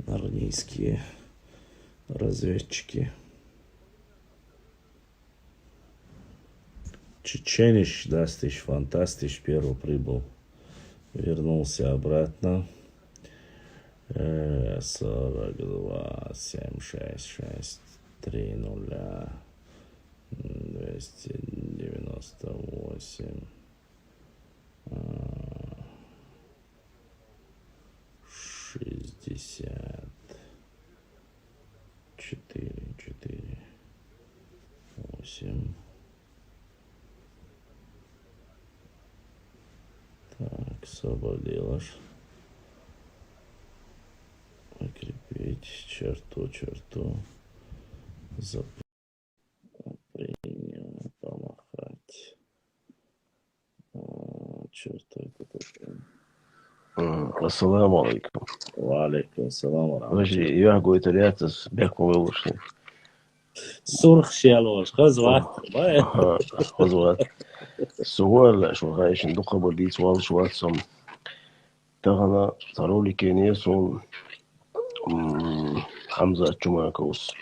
армейские разведчики. Чеченич, Дастич, Фантастич первый прибыл. Вернулся обратно. 42, 7, 6, 6, 3, 0, 298, 60, 4, 4, 8. Так, освободилось. Закрепить черту. Принял, помахать. Черта это такое. Ассаламу алейкум. Валейкум ассалам. Подожди, я говорю, ребята с беком вылушли. Сурх шелош, хазват. Хазват. Суал, шо хаишин духа болит, суал шватсом. Тагана тароли кенесун Хамза Чумакус.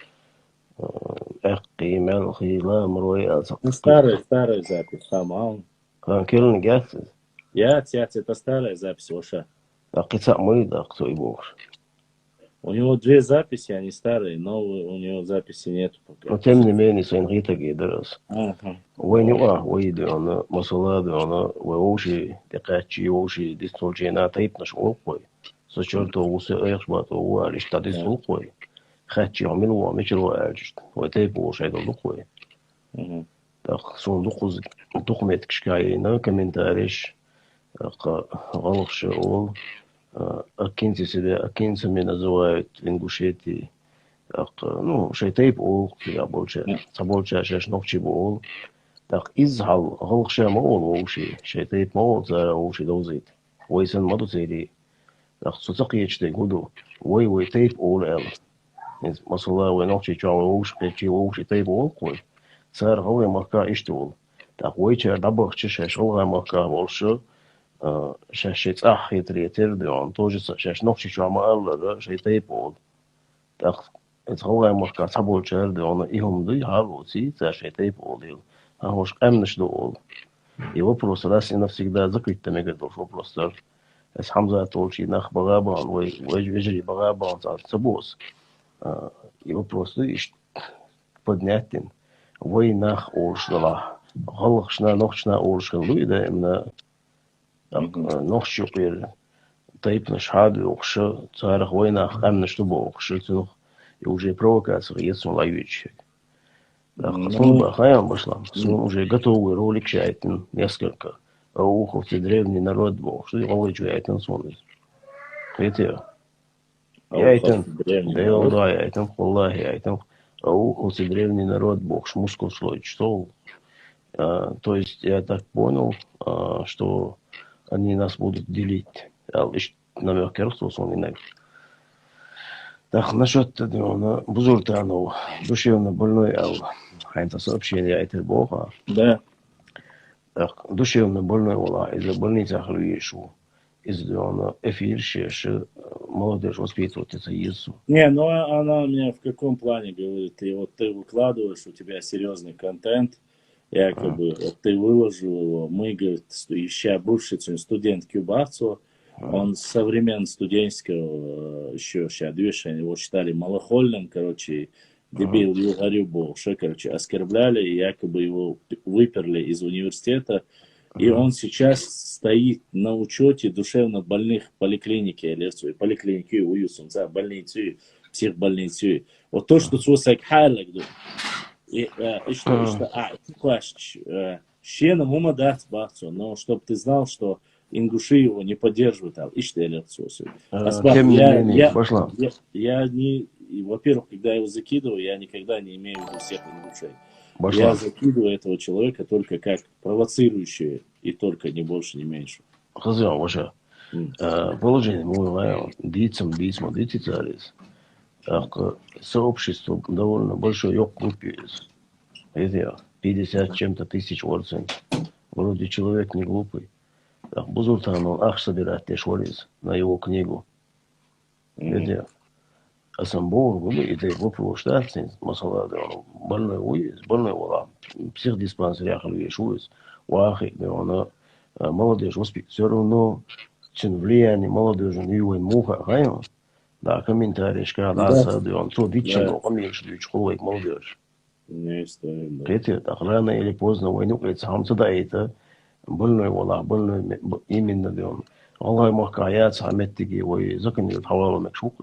Мел Хила Мрой Старая запись, хамал. Килн гят. Я, это старая запись, Оша. Акица мой, да, кто и бог. У него две записи, они старые, но у него записи нет пока. Но тем не менее, сын Рита гидрас. Ага. Войнуа, войдуана, масаладуана, вооши, декачи, вооши, дистолчена, тайпнаш волкой. Сочерто усы эйхбату, уалиш, тадис волкой. Хачи, амилуа, мечеру альчишт. Вайтайп воошай долукой. Так, сон духуз, духмет кшкайна, комментариш, галахши ол. Акинцы себя, акинцами называют в Ингушетии. Ну, шейтейп ол, я больше шеш ногчи бол. Так, изхал, галхша мол, уши, шейтейп мол, за уши дозит. Войсен маду цели. Так, суцак ечте гуду. Вой тейп ол эл. Масала, вой ногчи чава уши, печи уши тейп ол кой. Цар галай марка иштол. Так, вой чер дабахчи шеш галай марка больше. شاشة أخي تردون توجد شاشة نقش شو عمال شيء تيبود تأخ إتخوّي مركز حبول تردون إيهم ضي هالوسي شيء تيبود يل هاوش أمنش دول يوبروس راسي نفسك ده ذكرت تمجد شو بروستر بس حمزة تقول شيء نخ بغابان ويجري بغابان سبوس يوبروس إيش بدنياتين وين نخ أورش دلا غلقشنا نخشنا أورش خلوي ده إمنا nog shopper type на шаду окшо царах война хамна чтобы окшо цох и уже провокация есть он лайвич. Да, сон бахаям пошла. Сон уже готовый ролик чайтен несколько. А уховцы древний народ был. Что его чайтен сон. Видите? Яйтен. Да, яйтен, Аллах яйтен. А уховцы древний народ был. Шмускул слой чтол. То есть я так понял, что они нас будут делить. Лишь намек Керхтус, он иногда. Так, насчет этого, бузуртану, душевно больной, это сообщение от Бога. Да. Так, душевно больной, из больницы Ахлюешу, из эфир, молодежь воспитывается Иисус. Не, ну она у меня в каком плане говорит, и вот ты выкладываешь, у тебя серьезный контент, якобы вот ты выложил его, мы, говорит, еще бывший студент Кюбацу, он со времен студенческого еще сейчас движения его считали малохольным, короче, дебил Югарю был, что, короче, оскорбляли, и якобы его выперли из университета, и он сейчас стоит на учете душевно больных в поликлинике, поликлиники уюсунца, больницы, психбольницы. Вот то, что сусак хайлак, и что, щена мума дать бахцу, но чтобы ты знал, что ингуши его не поддерживают, и что я не, во-первых, когда я его закидываю, я никогда не имею в виду всех ингушей. Я закидываю этого человека только как провоцирующего, и только, не больше, не меньше. Хозяин, ваше положение мое, дицам, дицицарис. Сообщество довольно большое, ёк глупец. 50 чем-то тысяч орцев. Вроде человек не глупый. Бузултан, он ах собирает тешвализ на его книгу. Где Асамбол, были и ты вопрос штатный, масала, да, он больной уез, больной вала, психдиспансер яхали шуез, уахи, да, он молодежь, все равно, чем влияние молодежи, не его муха, хайма, да, комментарии, шкада, Да, да, он то дичину, да, он меньше дичь, холой молодежь. не стоит, да. Кэти, так рано или поздно, войну, это хамца да это, больной вала, больной именно, да, он. Allah mahkayat samettigi ve zakın yut havalı mekşuk.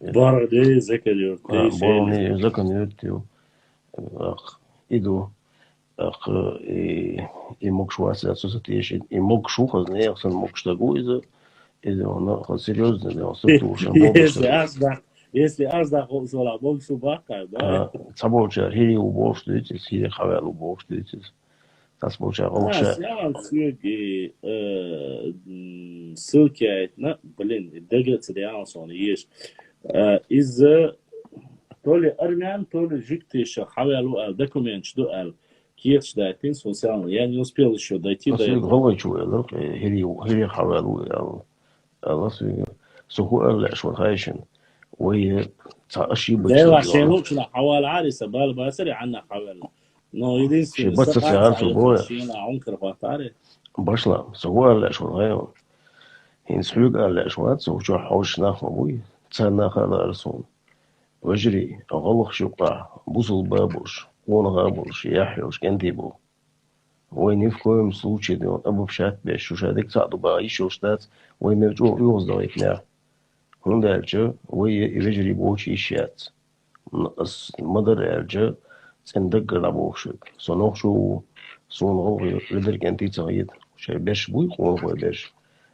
Бороды заколек, ты Boroni шелест. zakın yut diyor. Idu i mokşuası asosiyasyon i mokşuhaz ne yaksan mokştagu izi ona серьезно да структура Если болдышты. аждах, если аждах олсола, боксу бака, да? Цаболча хири уболштыйтис, хири хавел уболштыйтис. Тасболча олша. Я вам ссылки, ссылки, блин, дегаться реалсон есть. Из то ли армян, то ли жиктыша, хавелу, документ, что киев дайтин, социально. Я не успел еще дойти до Насыг этого. голой чуя, хири хавел ял. Насыг суху ала швархайшин. وهي اشيبك ده عشان سديونا لوكشنا حوال عارسة بالباسري عنا حوالنا. No, شي единственное, بس саканца, سيارته بويا машина, عنкر فاتاري. باشلا سهو لا شوارغايو هين سحوق لا شوات سوشو حوش ناخ مبوي تسانا خالا رسون وجري غلق شقع بوصل بابوش غابوش يحيوش كنتيبو وين يفكوهم случай دون ابو بشات بيش وشادك تعدو با يشوشتات وين مرجو يوزدو يكنا هون دالجو وي يجري بوش يشيات مدر الجو صندوق رابوشك صنوخشو صنغو لدر كنتي تغيد شي باش بوي قوة باش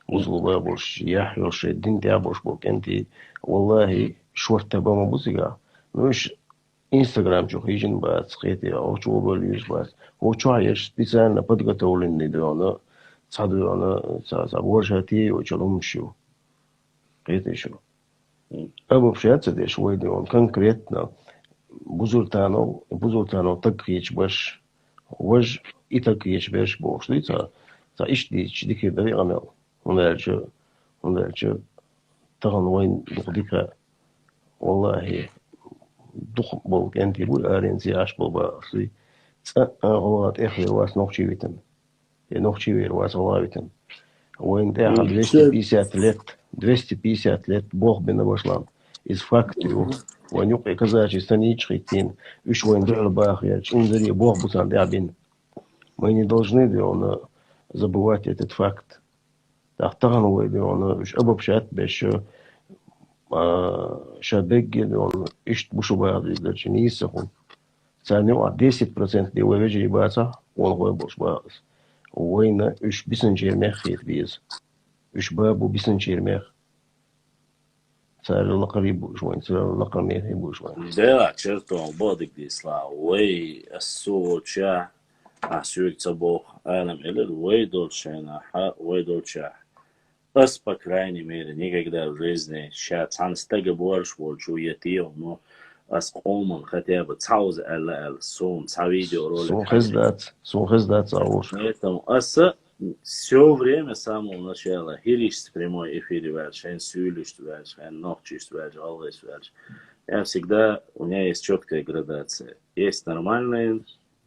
وصلوا بابوش يحيوش الدين تابوش بو كنتي والله شورت بابا بوزيغا مش انستغرام شو خيجن بات خيتي او شو بوليش بات هو شو عايش بيسان بدغا تولن دي انا صادو انا صابورشاتي وشلوم شو خيتي شو ابو بشات دي شوي دي конкретно بوزولتانو تقيش باش وج إتقيش باش بوش دي تا إيش دي كي بري عمل هنالك تغن وين دقيقة والله دخ بول كنتي بول أرين زياش بول باسي غلط إخلي واس نوخشي ويتن نوخشي وير واس الله ويتن وين تاخد 250 лет бог бена башлам из факту ونيوقع كذا станич хитин уж войн дал бах я инзари бог бутан дабин мы не должны забывать этот факт тахтаган войды он уж обобщать беш шабеги он ишт бушу баады дачи нисахун цаню 10% дي وجري باتا он гой бош баас война уж бисенчермех хит биз уж бабу бисенчермех صار قريب شوي صار قريب يهيبو شوي ده черто бодик دي سلا وي السوچا асюк цабох алам элер вей долчена вей долча Ас, по крайней мере, никогда в жизни сейчас анстага борш волчу етил, но ас колман хотя бы цауз эл сон ца видеоролик. Сон хездат цауш. Поэтому аса все время с самого начала хириш в прямой эфире верш, эн сюлиш верш, эн нохчиш верш, алвес верш. Я всегда, у меня есть четкая градация. Есть нормальные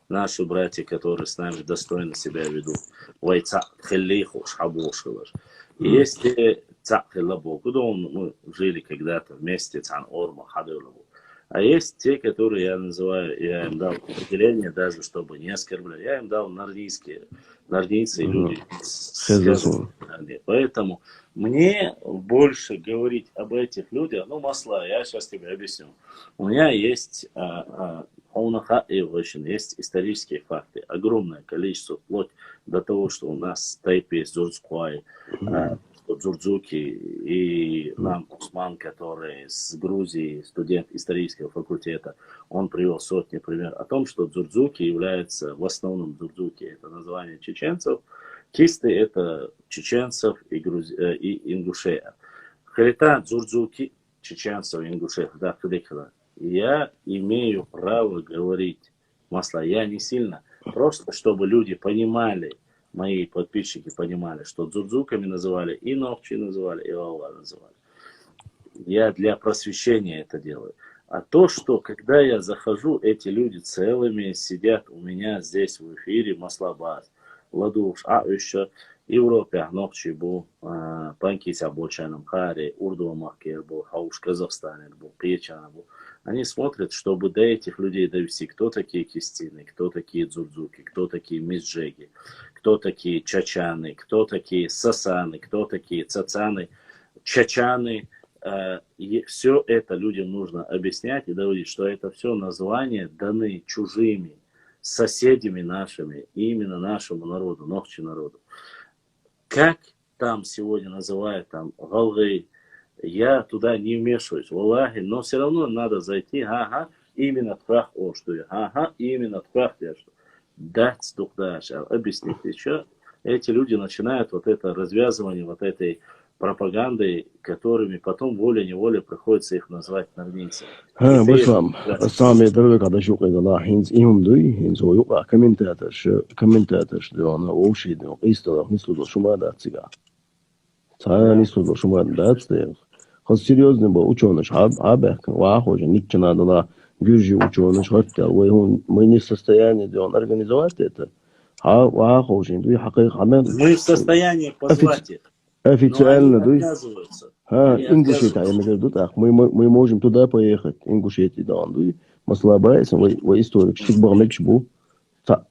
наши братья, которые с нами достойно себя ведут. Вайца хеллиху шабошилаш. Есть те цахелабо, куда мы жили когда-то вместе, цан орма хадылабо. А есть те, которые я называю, я им дал определение, даже чтобы не оскорблять, я им дал нордийские, нордийцы и люди. Поэтому мне больше говорить об этих людях, ну, масла, я сейчас тебе объясню. У меня есть есть исторические факты, огромное количество, вплоть до того, что у нас Тайпей, Зурцкуай, Дзурдзуки и нам Усман, который с Грузии, студент исторического факультета, он привел сотни примеров о том, что Дзурдзуки является, в основном Дзурдзуки это название чеченцев, Кисты это чеченцев и ингушей. Халита Дзурдзуки, чеченцев и ингушей, да, кадыкала. Я имею право говорить, масла, я не сильно, просто чтобы люди понимали мои подписчики понимали, что дзурдзуками называли и Нохчи называли, и Алла называли. Я для просвещения это делаю. А то, что когда я захожу, эти люди целыми сидят у меня здесь в эфире, Маслабад, Ладуш, а еще Европе, Нохчи был, Панкися Бочаном, Хари, Урду Махкер был, Хауш Казахстане был, Печана был. Они смотрят, чтобы до этих людей довести, кто такие кистины, кто такие дзурдзуки, кто такие мизджеги, кто такие чачаны, кто такие сасаны, кто такие цацаны, чачаны. И все это людям нужно объяснять и доводить, что это все названия даны чужими, соседями нашими, именно нашему народу, Нохчи народу. Как там сегодня называют там Галгы, я туда не вмешиваюсь, валлахи, но все равно надо зайти, ага, именно тхах о что я, ага, именно тхах я что. Дать духдаш, объяснить еще. Эти люди начинают вот это развязывание вот этой пропагандой, которыми потом волей-неволей приходится их назвать норвийцами. Başlam, sami derbe kardeş yok edala, hins imam duy, hins o yok, kommentator, diyorlar, o şey diyor, istiyorlar, nislo şuma da tsiga. Sana nislo şuma da tsiga. Has серьезно был ученый, абек, вахоже, никчина дала, гюржи ученый, хотя, мы не в состоянии организовать это. Вахоже, дуй хакай хамед. Мы в состоянии позвать их. Официально, но они отказываются. Ингушетия, я имею в виду так, мы можем туда поехать, Ингушетия, да, он Маслабайс, вы историк, Шикбар Мекшбу,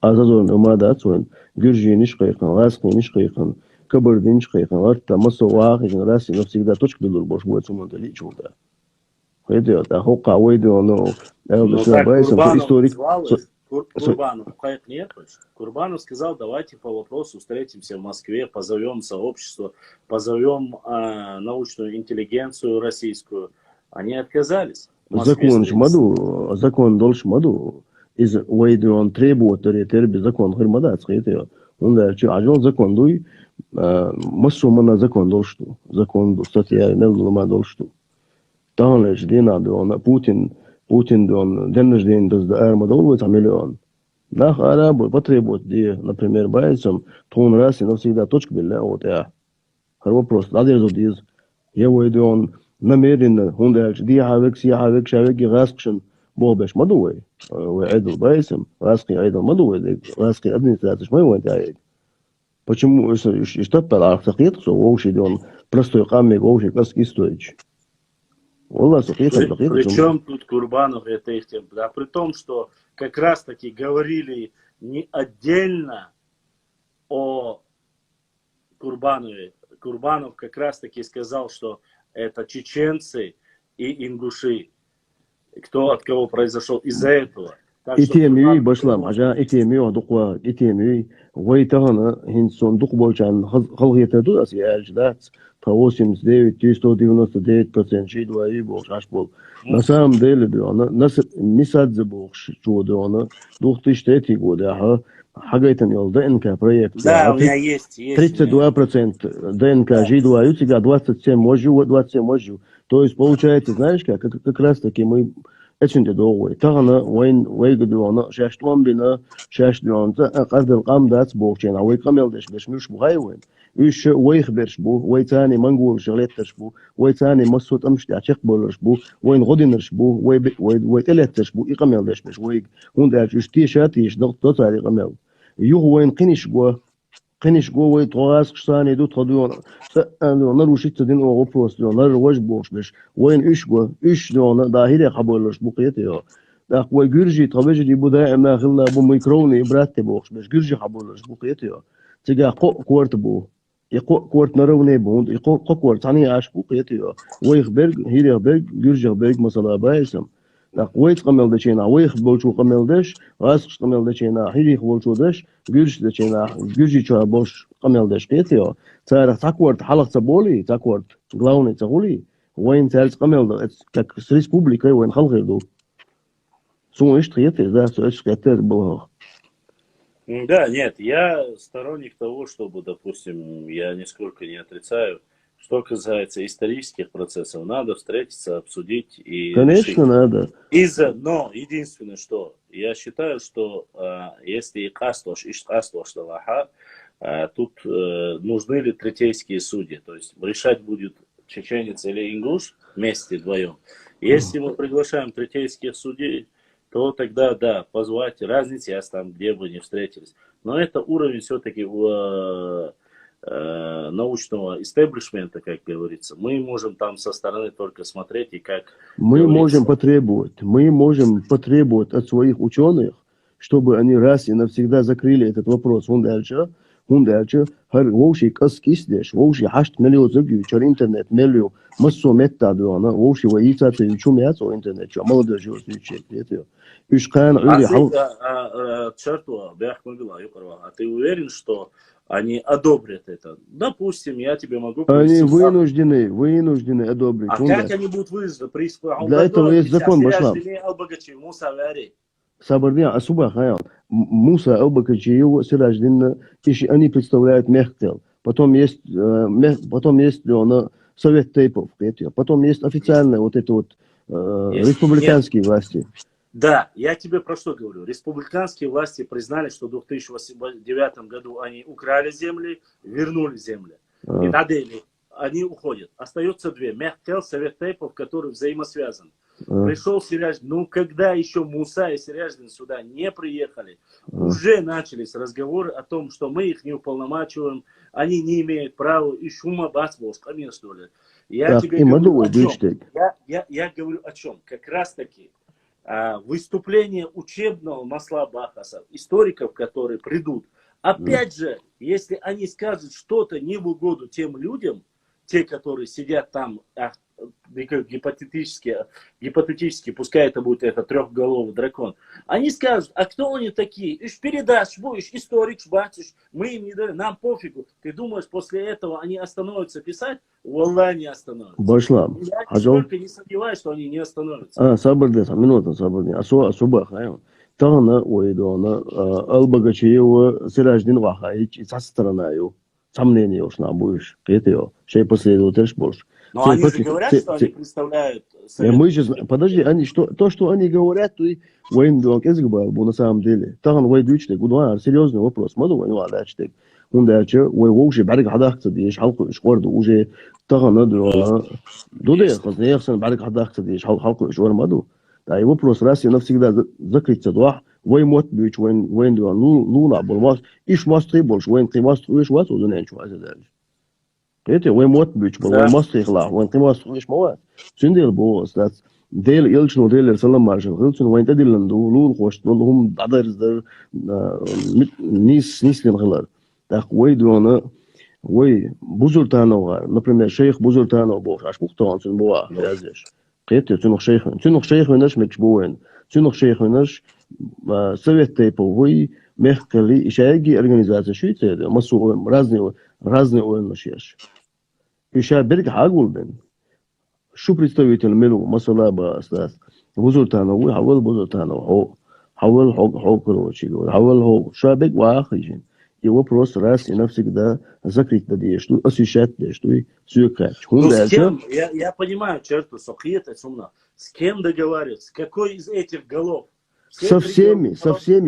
Азазон, Умадацуэн, Гюржи, Нишкайхан, Ласки, Нишкайхан, Кабардин, Нишкайхан, Арта, Масуах, Раси, но всегда точка до Дурбош будет сумма личу, да. Это, а Хока, Уэйду, он, Маслабайс, историк. Курбанов, нет, Курбанов сказал, давайте по вопросу встретимся в Москве, позовем сообщество, позовем научную интеллигенцию российскую. Они отказались. Закон должен маду. Из Уэйду он требует, терби закон, хрмадат, сказать, он дальше, а он закон дуй, массумана закон должен, закон, статья, не должен. Там лишь дина, он Путин, день рождения Армадолвица миллион. Нах арабы потребуют, например, бойцам, тон раз и навсегда точка белья, вот я. Вопрос, из я выйду он намеренно, он дальше, шавек, и раскшен, бобеш мадуэй, айдл бойцам, раски айдл мадуэй, раски администрация, мой вантяй. Почему, и что пала, что вообще он простой камень, вообще классический стояч. Причем тут Курбанов это их тем, да, при том, что как раз таки говорили не отдельно о Курбанове. Курбанов как раз таки сказал, что это чеченцы и ингуши, кто от кого произошел из-за этого. İtemiyi başlam, aja itemiyi adukwa, itemiyi вайтагана хинсон дукбойчан халгита дурас яждат по 89-199% шидваи болшаш бол. На самом деле, нас не садзе болш чудо, она 2003 года, хагайтан йол ДНК проект. Да, у меня есть. 32% ДНК жидваю, сега 27 можу. То есть получается, знаешь как раз таки мы اتشنت دوغوي تغنا وين قدوانا شاشتوان بنا شاشتوان قد القام دات بوغشين وي قمل دش بش مش بغايوين ايش ويخ برش بو وي تاني منقول شغلات تشبو وي تاني مسوت امش تاعشق بولش بو وين غدي نرشبو وي تلات تشبو يقمل دش بش وي هون داش اشتي شاتيش ضغط تاري قمل يو وين قنيش قوي تواس قشاني دو تخدون نروشي تدين او بروس نر وج بوش بش وين ايش دون داهيره قبولش بقيته دا قوي جرجي طبيجي دي بو دائما خلا بو ميكروني برات بوش بش جرجي قبولش بقيته تيجا كورت بو يقو كورت نروني بوند يقو كورت ثاني عاش بقيته ويخبرج هيربرج جرجي برج مثلا بايسم قويت قمل دشينا ويخ بولشو قمل دش غاسق قمل دشينا هيريخ بولشو دش جرش دشينا جرجي شو بوش قمل دش قيتيو تاريخ تاكورت حلقة تبولي تاكورت главный تقولي وين تالس قمل как с республикой وين خلق دو سو ايش قيتي да ايش قيتي было. Да, нет, я сторонник того, чтобы, допустим, я нисколько не отрицаю. Что касается исторических процессов, надо встретиться, обсудить и Конечно, решить. надо. Но единственное, что я считаю, что если икастош, ишкастош талаха, Тут нужны ли третейские судьи. То есть решать будет чеченец или ингуш вместе вдвоем. Если мы приглашаем третейских судей, то тогда, да, позвать разницы, я там, где бы не встретились. Но это уровень все-таки научного истеблишмента, как говорится. Мы можем там со стороны только смотреть и как мы можем потребовать от своих ученых, чтобы они раз и навсегда закрыли этот вопрос. Hun derce her ووشي قص كيسدش ووشي حشت مليو زغيو چر internet مليو مسو متا دونا ووشي ويتا تيچوميات او internet чё молодой жёс diyor. Üç kan öyle hal. Черту, а ты уверен, что они одобрят это? Допустим, я тебе могу привести. Они вынуждены одобрить. А как они будут вынуждены? Для этого есть закон, Башлам. Сабардия особо хаял. Муса Албакачиева, Сирадждина, они представляют Мехтел. Потом есть Совет Тейпов, потом есть официальные вот это вот республиканские власти. Да, я тебе про что говорю. Республиканские власти признали, что в 2009 году они украли земли, вернули земли. И надели. Они уходят. Остается две. Мехтел, Совет Тейпов, которые взаимосвязаны. Пришел Сиряждин. Ну, когда еще Муса и Сиряждин сюда не приехали, уже начались разговоры о том, что мы их не уполномачиваем, они не имеют права, и шума басвос, конечно ли. Я тебе говорю о чем? Я говорю о чем? Как раз таки выступление учебного Масла Бахаса, историков, которые придут. Опять же, если они скажут что-то не в угоду тем людям, те, которые сидят там, гипотетически, пускай это будет этот трехголовый дракон, они скажут, а кто они такие? Ишь передашь, будешь историк, бачишь, мы им не даем, нам пофигу. Ты думаешь, после этого они остановятся писать? Валлах, не остановятся. Башлам. Я только не сомневаюсь, что они не остановятся. Минута, особо хаем. Тана ойдона Албагачиева Сирадждин Вахаич со стороной. Сомнения уж нам будешь. Это его. Шей последовательно больше. Но они же говорят, что они представляют... Мы сейчас... Подожди, то, что они говорят, то и военный язык был на самом деле. Таган воюющий, серьезный вопрос. Мы думаем, ну, дальше. Он дальше, воюющий, барик хадахца, дишь, халку шкорду, уже таган надо... Дуде, хозяйсон, барик хадахца, дишь, халку шкорду. Да, и вопрос раз и навсегда закрыться, да, воемот бич, военный, ну, набор, вас, иш мастры больше, военный мастры, иш вас, уже не ничего, дальше. Это воемот бич, военный мастры, военный мастры, иш мова. Сюндел бос, да, дел, елчну, дел, салам маршал, елчну, военный дилан, лул, хош, лул, адарздер, ниslin хилар. Так, воедуана, вой, Бузуртанова, например, шейх Бузуртанова, бос, аш пухтан, сюн бова, язеш. Это тюнух шейх наш мекшбуэн, тюнух шейх наш Совет Тейповый, мехкали и шайги организация Швейцарии, массу разные уэнношеш. И сейчас берег хагулбен. Что представитель миру масалаба стас Бузуртанова, хавал Бузуртанова, хавал хог короче, хавал хог шабек вахижин. И вопрос раз и навсегда закрыть надежду, освещать надежду и сюркать. Ну, с кем, я понимаю, черту, сохит, с кем договариваться, с какой из этих голов? Со всеми,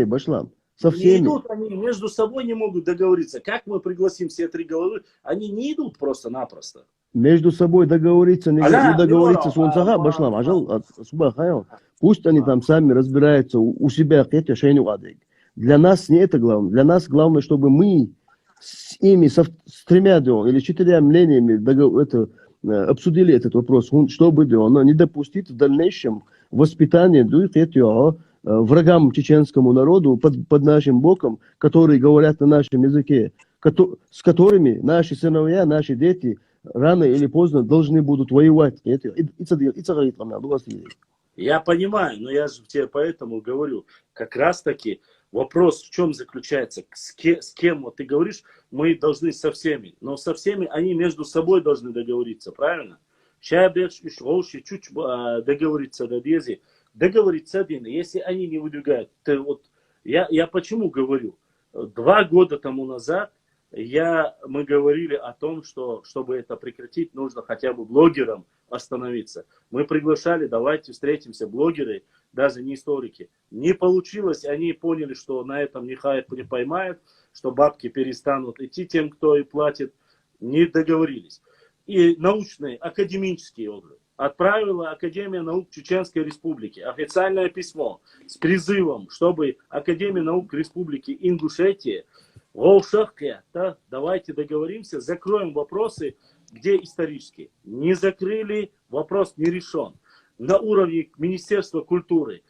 Башлам, со всеми. Не идут они, между собой не могут договориться. Как мы пригласим все три головы? Они не идут просто-напросто. Между собой договориться, не договориться с Унцага, Башлам, пусть они там сами разбираются у себя, это шейну адыг. Для нас не это главное. Для нас главное, чтобы мы с ими, с тремя или четырьмя мнениями обсудили этот вопрос, чтобы не допустить в дальнейшем воспитания врагам чеченскому народу под нашим боком, которые говорят на нашем языке, с которыми наши сыновья, наши дети рано или поздно должны будут воевать. Я понимаю, но я же тебе поэтому говорю, как раз таки вопрос в чем заключается, с кем вот ты говоришь, мы должны со всеми, но со всеми они между собой должны договориться, правильно? Чуть договориться до Дези, договориться, если они не выдвигают. Вот, я почему говорю, 2 года тому назад мы говорили о том, что чтобы это прекратить, нужно хотя бы блогерам остановиться. Мы приглашали, давайте встретимся, блогеры, даже не историки. Не получилось, они поняли, что на этом не поймают. что бабки перестанут идти тем, кто и платит, не договорились. И научные, академические отзывы. Отправила Академия наук Чеченской Республики официальное письмо с призывом, чтобы Академия наук Республики Ингушетия, да, давайте договоримся, закроем вопросы, где исторические. Не закрыли, вопрос не решен. На уровне Министерства культуры,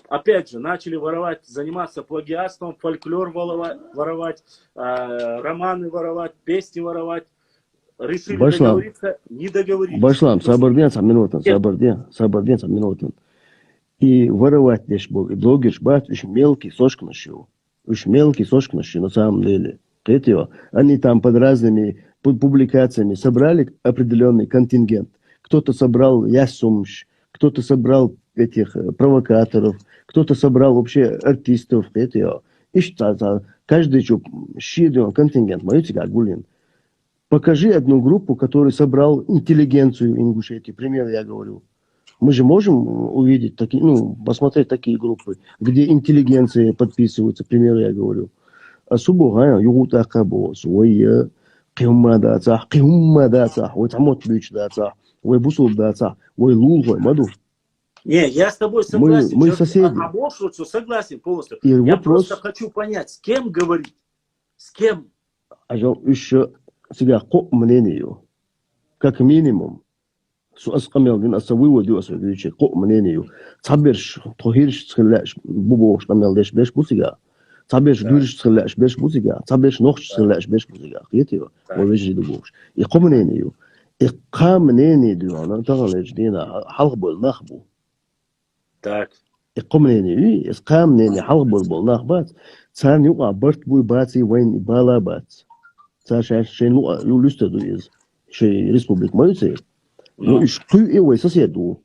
опять же, начали воровать, заниматься плагиатством, фольклор воровать, романы воровать, песни воровать. Решили договориться, не договорились. Башлам, сабарден минутын. И воровать лишь был, и блогер бат, уж мелкий сошкнущий, на самом деле. Они там под разными публикациями собрали определенный контингент. Кто-то собрал ясумш, кто-то собрал этих провокаторов, кто-то собрал вообще артистов. И что, каждый щидрый контингент, моете как гулин. Покажи одну группу, которая собрал интеллигенцию Ингушетии. Пример я говорю. Мы же можем увидеть такие, посмотреть такие группы, где интеллигенция подписывается. Пример я говорю. Особо, югута кабо, свой киммадата, ой тамот бич дата, ой бусул дата, ой лул, ой маду. Не, я с тобой согласен. Мы соседи. Согласен полностью. И я вопрос... просто хочу понять, с кем говорить. С кем? Еще себя мнению, как минимум, выводу мнению, таберш, тохирш, схляш, бубош, камелдеш, беш бусига, таберш, дурш, схляш, беш бусига, таберш, нохш, схляш, беш бусига, хитио, вежи дубош. И мнению, и мнению, она тагалеш, дина, халбол, нахбу. Так. И мнению, и мнению, халбол, нахбат, цан юга, барт буй баци, вайн, бала бац. Шейн люстеду из шей республик моюцы. Ну и что его соседу?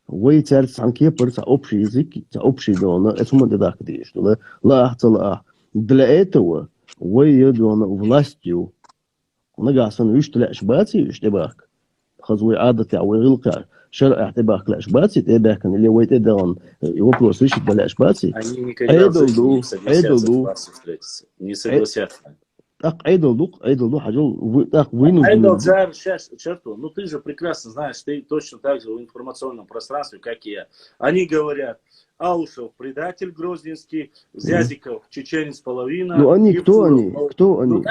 Вы царь санке за общий язык, за общий дон, это мы так делаем, что ла. Для этого вы едуна властью нагасан виштляш баци виштебак. Хазуй адати авилка. شرع اعتباك الاشباتي تبعك اللي ويت دون вопрос решить для ашбати. Они никогда не согласятся. Не согласятся. Так, Айдолдук, так вынужден. Черту, ну ты же прекрасно знаешь, ты точно так же в информационном пространстве, как и я. Они говорят, Аушев предатель грозненский, Зязиков чеченец половина. Ну они, кто они? Кто они?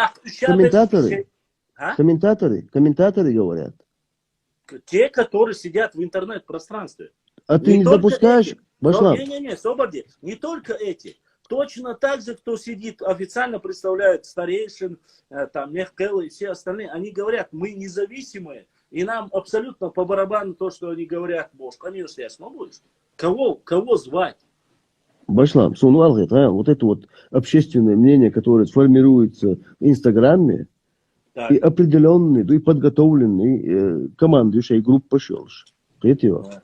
Комментаторы говорят. Те, которые сидят в интернет-пространстве. А ты не допускаешь? Не, Соборди, не только эти. Точно так же, кто сидит, официально представляет старейшин, там, Мехкелла и все остальные, они говорят, мы независимые, и нам абсолютно по барабану то, что они говорят, может, конечно, я смогу. Кого звать? Башлам, вот это вот общественное мнение, которое сформируется в Инстаграме, так. И определенный, и подготовленный командующий групп пошел.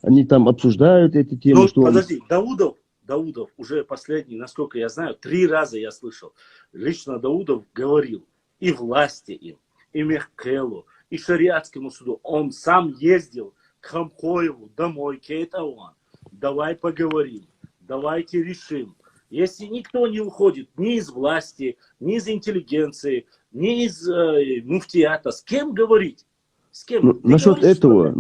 Они там обсуждают эти темы. Ну, что подожди, Даудов уже последний, насколько я знаю, 3 раза я слышал. Лично Даудов говорил и власти им, и Мехкелу, и шариатскому суду. Он сам ездил к Хамхоеву домой, Кейтауан. Давай поговорим, давайте решим. Если никто не уходит ни из власти, ни из интеллигенции, ни из муфтията, с кем говорить? С кем? Насчет этого,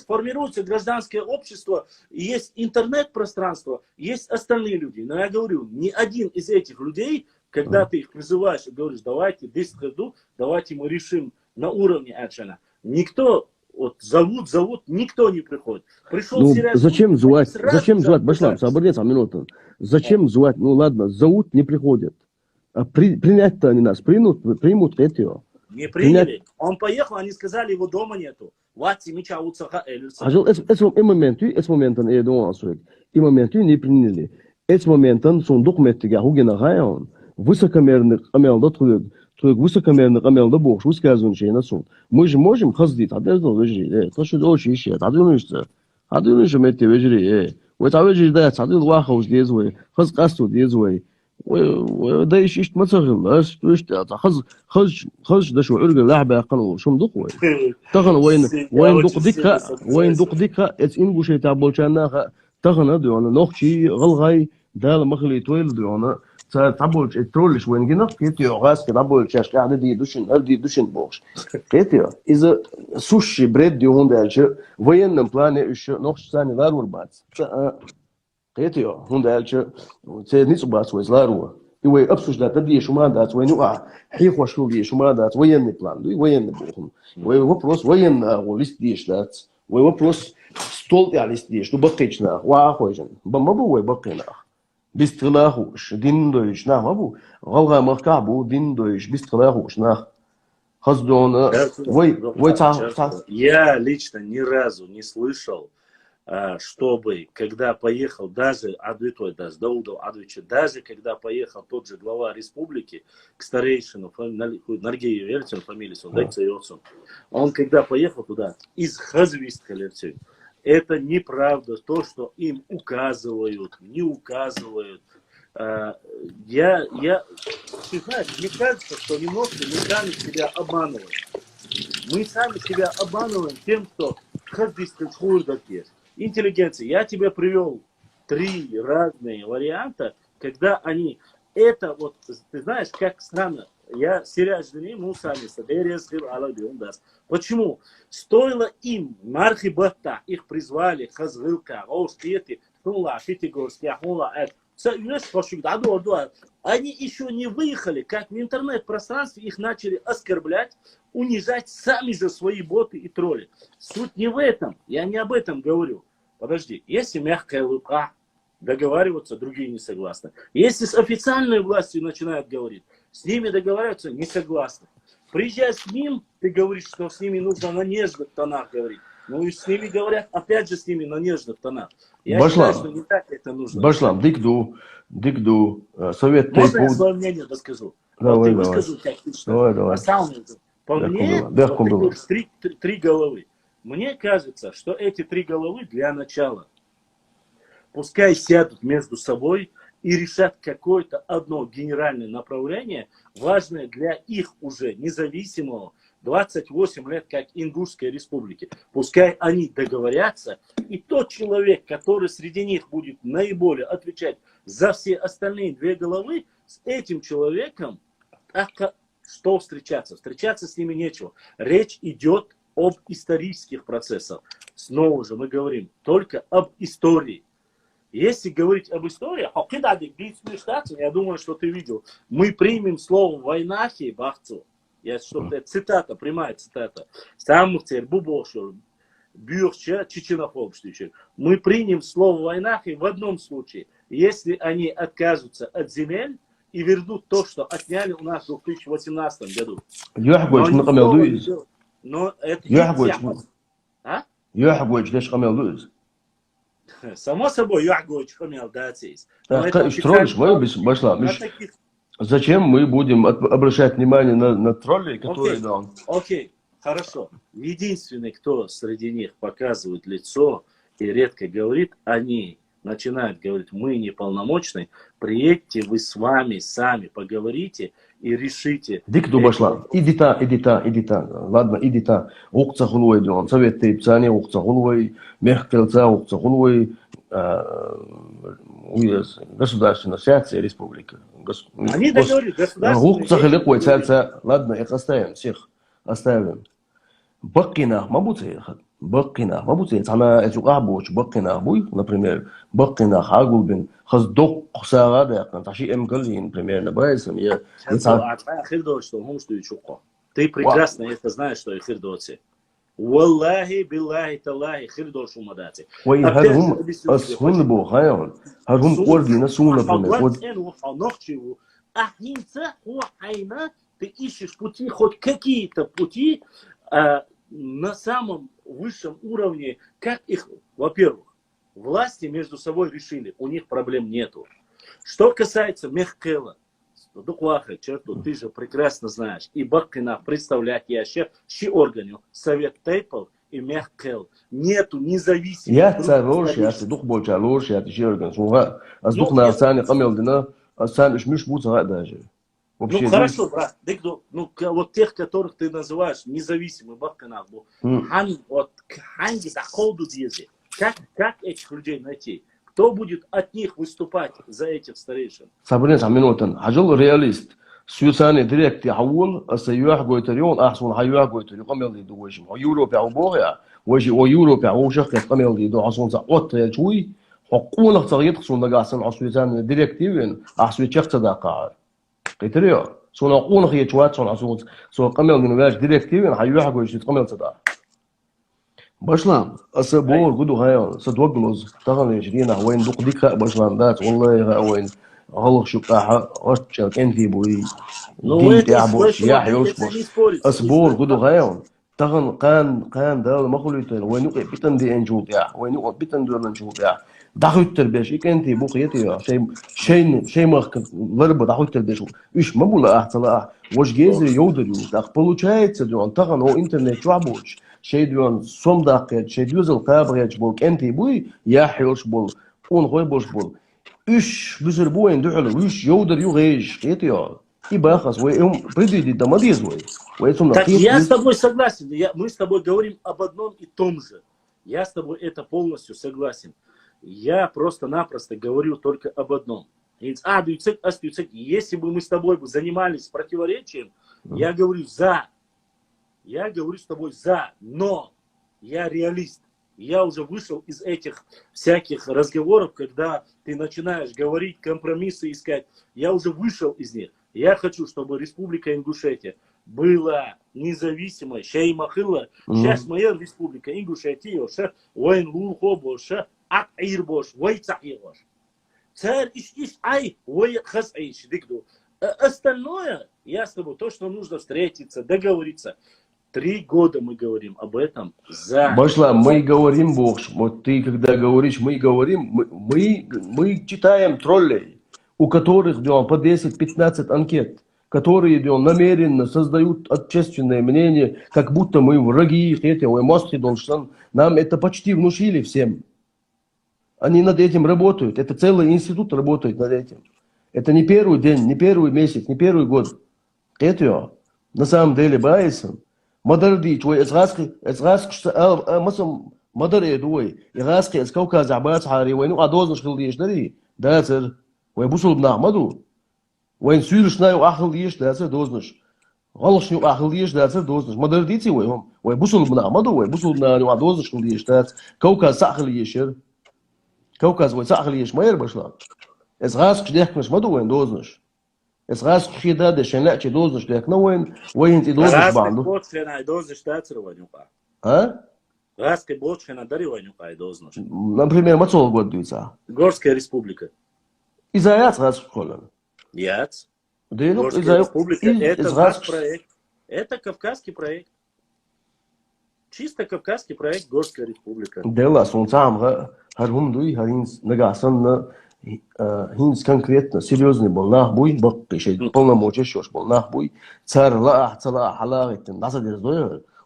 формируется гражданское общество, есть интернет-пространство, есть остальные люди. Но я говорю, ни один из этих людей, когда ты их призываешь и говоришь, давайте давайте мы решим на уровне экшена, никто, вот зовут, никто не приходит. Пришел зачем звать? Башлам, соборнется минуту. Зачем звать? Ну ладно, зовут, не приходят. А принять-то они нас примут это. Не приняли. Он поехал, они сказали, его дома нету. И моменту не приняли. Эти моменты сон документы хугена гайон. Высокомерный амелда бог, высказываем на сон. Мы же можем хаздить, то что очень еще, же мети вежри. Вот да, вахаус дезвой, хазкасту дезвой. وده يشيش مثلا بس توش خرج ده شو عرق اللعبة قالوا شو مدقوا تغن وين دق ديكا ات انغو شي تاع بولشانا تغن دو انا نوختي غلغاي دال مخلي تويل دو انا تعبولش الترولش وين جينا قيتيو غاس كتعبولش اش قاعد دي دوشن هل دي دوشن بوش قيتيو اذا سوشي بريد دي هون دالش وين بلان ايش نوخش ثاني لارور بات قيتيو هون دالش تني صباس ويز لارور يوي ابسوش لا تدي شو ما دات وين وقع حيخ وشو دي شو ما دات وين بلان دي وين بوهم وي وبروس وين وليست ديش دات وي وبروس ستولت على ليست ديش دو بقيتنا واخوجن بما بو بقينا بيستغلاهوش دين دويش نعم أبو غلغة مركبو دين دويش بيستغلاهوش نعم خصدون وي Я лично ни разу не слышал, чтобы, когда поехал даже Адвитой, даже Даудов Адвича, даже когда поехал тот же глава республики к старейшину, Наргею Вертин, фамилия он когда поехал туда, из Хазвистка Лерцин, это неправда, то, что им указывают, не указывают. Ты знаешь, мне кажется, что немножко мы сами себя обманываем. Мы сами себя обманываем тем, что интеллигенция. Я тебе привел 3 разные варианта, когда они, это вот, ты знаешь, как странно. Я серьезно, Мусами, почему? Стоило им, Мархи Бата, их призвали, Хазгылка, Оускети, Хула, Фитигорский, Ахула, они еще не выехали, как в интернет-пространстве их начали оскорблять, унижать сами же свои боты и тролли. Суть не в этом, я не об этом говорю. Подожди, если мягкая рука, договариваться, другие не согласны. Если с официальной властью начинают говорить, с ними договариваться, не согласны. Приезжай с ним, ты говоришь, что с ними нужно на нежных тонах говорить. Ну и с ними говорят, опять же с ними на нежных тонах. Я считаю, что не так это нужно. Башлам, дикду, совет... Можно я свое мнение доскажу? Давай, ты выскажу, как ты считаешь. Давай. По мне, вот, 3 головы. Мне кажется, что эти 3 головы для начала пускай сядут между собой и решат какое-то одно генеральное направление, важное для их уже независимого 28 лет, как Ингушской республики. Пускай они договорятся, и тот человек, который среди них будет наиболее отвечать за все остальные 2 головы, с этим человеком что встречаться? Встречаться с ними нечего. Речь идет об исторических процессах. Снова же мы говорим только об истории. Если говорить об истории, я думаю, что ты видел, мы примем слово «войнахи» бахцу. Это цитата, прямая цитата. Мы примем слово «войнахи» в одном случае, если они откажутся от земель и вернут то, что отняли у нас в 2018 году. Но это само собой, зачем мы будем обращать внимание на троллей, которые... Окей, хорошо. Единственный, кто среди них показывает лицо и редко говорит, они начинают говорить, мы неполномочны, приедьте вы с вами сами, поговорите и решите. Дикду башла. Иди та. Ладно, иди та. Уқца хулуай дион. Совет тейпцани, уқца хулуай, мехкелца, уқца хулуай, государственная ассоциация республика. Они договорились, государственная. Уқца хиликуай, цаца. Ладно, их оставим, всех оставим. Баккина, بقنا ما بوتي أنا أتوقع بوش بقنا بوي например بقنا حاجول بين خز دق ساعة ده كان تشي إم قلين например نبايس هم Ты прекрасно это знаешь, что их хирдоцы. Валлахи, биллахи, таллахи, хирдош умадати. Ой, هادهم أسهل بو خيال هادهم قردي نسونا например. Ахинца, хуайна, ты ищешь пути, хоть какие-то пути на самом высшем уровне, как их, во-первых, власти между собой решили, у них проблем нету. Что касается Мехкела, ты же прекрасно знаешь, и Бакина представлять яще, щи органю, Совет Тейпл и Мехкел, нету независимых. Я царож, я дух больчалож, я щи орган, суга, аз дух на сани камел дина, аз сани шмиш буза даже. Ну хорошо, брат, ну вот тех, которых ты называешь независимым Бакканах, вот как этих людей найти? Кто будет от них выступать за этих старейшин? صابرين عمينوتن حجل رياليست سوساني ديريكت يحول السياح قويتريون أحسن حياح قويتريون قميل دي دوشم هو يوروبي أو بوغيا وجي ويوروبي أو شخص قميل دي دو عصون زعوت يجوي حقونا اختاريت خصون نقاسن عصويتان ديريكتيفين أحسوي شخص داقار قيتريو سون حقونا خي جوات سون عصون سون قميل دي نواج ديريكتيفين حياح قويتريون قميل صدا باشلام أسبور قدو هاي صدوقلوز تغني جدينا وين دوق ديك باشلام دات والله وين غلق شقاحة غشك انتي بوي دين تعبوش يا حيوش بوش أسبور قدو غايون تغن قان دال مخلوطين وين يقع بيتن دي انجوب يا وين يقع بيتن دول انجوب يا داخل التربيش إيك انتي بوقيتي يا شيء ما ضرب داخل التربيش إيش ما بولا أحتلا وش جيزي يودريو داخل получается دون تغن هو انترنت تعبوش شيء دون صم داقيت شيء دوزل قابريج بولك انتي بوي يا حيوش بول اون غوي بوش بول إيش بزر بوين دعلو إيش يودر يغيش كيتيا إباخس ويهم بدي دماديز ويتم Так я с тобой согласен. Мы с тобой говорим об одном и том же. Я с тобой это полностью согласен. Я просто-напросто говорю только об одном. Если бы мы с тобой занимались противоречием, я говорю за. Я говорю с тобой за. Но я реалист. Я уже вышел из этих всяких разговоров, когда ты начинаешь говорить, компромиссы искать. Я уже вышел из них. Я хочу, чтобы Республика Ингушетия была независимой. Шеймахилла. Сейчас моя Республика Ингушетия. Уайн Лулхобош. Ак-Ирбош. Вайцахирбош. Царь иш ай. Вай хас-айш. Остальное, я с тобой, то, что нужно встретиться, договориться. 3 года мы говорим об этом за... Башла, мы говорим, Бог, вот ты когда говоришь, мы говорим, мы читаем троллей, у которых по 10-15 анкет, которые намеренно создают общественное мнение, как будто мы враги, нам это почти внушили всем. Они над этим работают, это целый институт работает над этим. Это не первый день, не первый месяц, не первый год. Это на самом деле байсон. مدر دي شوي إسغاسك مثلا مدر يدوي إسغاسك إسكوكا زعبات حاري وين قادوز نشغل ديش دري داتر وين بوصل بنعمدو وين سيرش نايو أخل ديش داتر دوزنش غلش نيو أخل ديش داتر دوزنش مدر ديتي وين بوصل بنعمدو وين بوصل بنايو قادوز نشغل ديش دات كوكا ساخل يشير كوكا وين ساخل يش ما يربشلا إسغاسك ديك مش مدو وين دوزنش إسغاس خيدا دشان لا تدوزش لك نوين وين تدوزش بعده. غاز كبوش لنا يدوزش تأثر وينوقع. ها؟ غاز كبوش لنا دري وينوقع يدوزنش. Например, ما تصور قد دويسا. Горская республика. إذا يات غاز كلنا. Яц. Горская республика. Это наш проект. Это кавказский проект. Чисто кавказский проект Горская республика. Дела сунцам هرهم دوي هرينز نجاسن هينز конкретно серьезный был нахбуй бакки шей полномочия шош был нахбуй царь ла цала халагитин насадер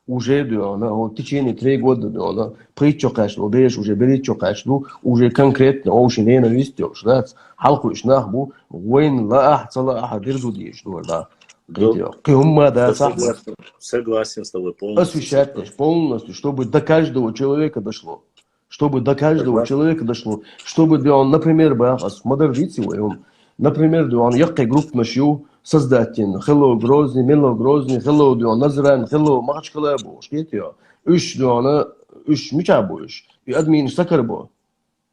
уже в течение 3 года притчу кашло беш уже беречу кашло уже конкретно уже не навистил что халку иш нахбу вين ла цала хадир дудиш да согласен с тобой полностью. Освещать полностью, чтобы до каждого человека дошло. Чтобы до каждого человека дошло. Чтобы, например, например, он якой групп нашел создатель. Hello Грозный, Мело Грозный, Hello Назран, Hello Махачкалабу. Шкетио. Үш мичабуш. И админ Сакарбо.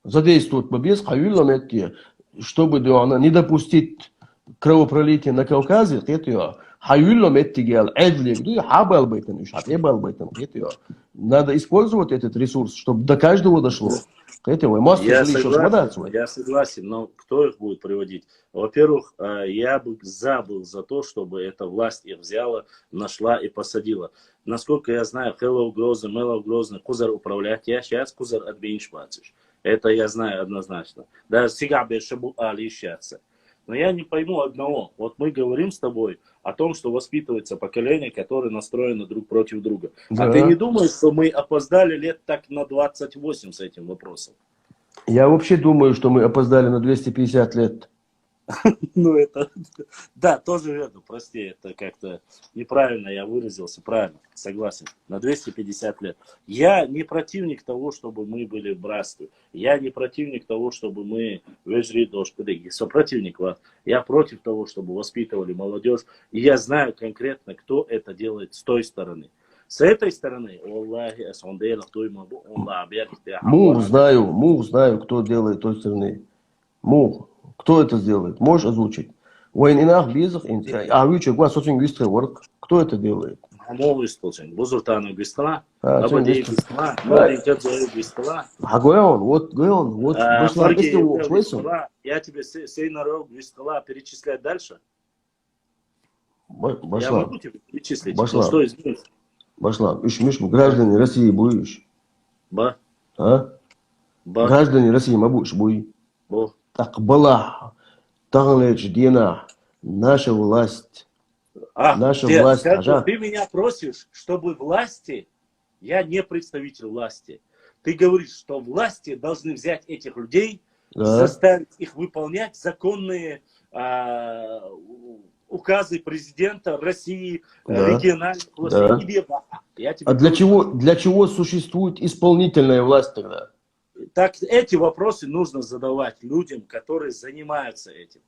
Задействует побес, хаюлометки, чтобы не допустить кровопролития на Кавказе. Шкетио. Хаюлом эттигел, эдлик, хабал бейтен, уж хабал бейтен, надо использовать этот ресурс, чтобы до каждого дошло. Я согласен, но кто их будет приводить? Во-первых, я бы забыл за то, чтобы эта власть их взяла, нашла и посадила. Насколько я знаю, Hello Грозный, Мело Грозный, Кузар управлять, я сейчас Кузар отбиншпацишь. Это я знаю однозначно. Даже сега бешабу али ищаться. Но я не пойму одного. Вот мы говорим с тобой о том, что воспитывается поколение, которое настроено друг против друга. Да. А ты не думаешь, что мы опоздали лет так на 28 с этим вопросом? Я вообще думаю, что мы опоздали на 250 лет. Ну, это, да, тоже верно, прости, это как-то неправильно я выразился, правильно, согласен, на 250 лет. Я не противник того, чтобы мы были в братстве, я не противник того, чтобы мы вежри дошкады, я сопротивник вас, я против того, чтобы воспитывали молодежь, и я знаю конкретно, кто это делает с той стороны. С этой стороны, Аллахи, Мух знаю, кто делает той стороны. Мух, кто это сделает? Можешь озвучить? Войнинах бизах, а вы что, кто это делает? Мовы исполнен. Бузуртану гвистала, А, что Абадеев инвестор? гвистала, Модин Кадзоев гвистала. А вот, башла, Фарги если у Швейцу. я тебе сей народ гвистала перечислять дальше. Я Башла, могу тебе перечислить. Ну башла, что изменится? башла. Граждане России будешь? Ба, А? ба, Граждане России будешь буй? бо. Так была, Тахлеч Дина, наша власть. Наша власть, ажа. Ты меня просишь, чтобы власти, я не представитель власти. Ты говоришь, что власти должны взять этих людей, Да. заставить их выполнять законные указы президента России, Да. региональных властей. Да. Я тебе А говорю, для чего существует исполнительная власть тогда? так эти вопросы нужно задавать людям, которые занимаются этим.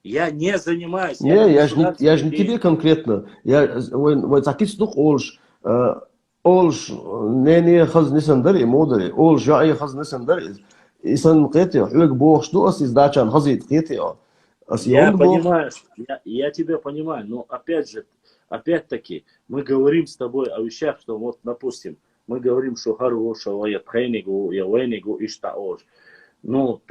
Я не занимаюсь. Я же не тебе конкретно. Вот закистух олж не хаз несандар и модери, олж я хаз несандар. Исан қете, юг бог что ас издачан хазит қете. Я понимаю, я тебя понимаю, но опять-таки, мы говорим с тобой о вещах, что вот, допустим, мы говорим, что хорошего, я тренигу, я венигу и что. Но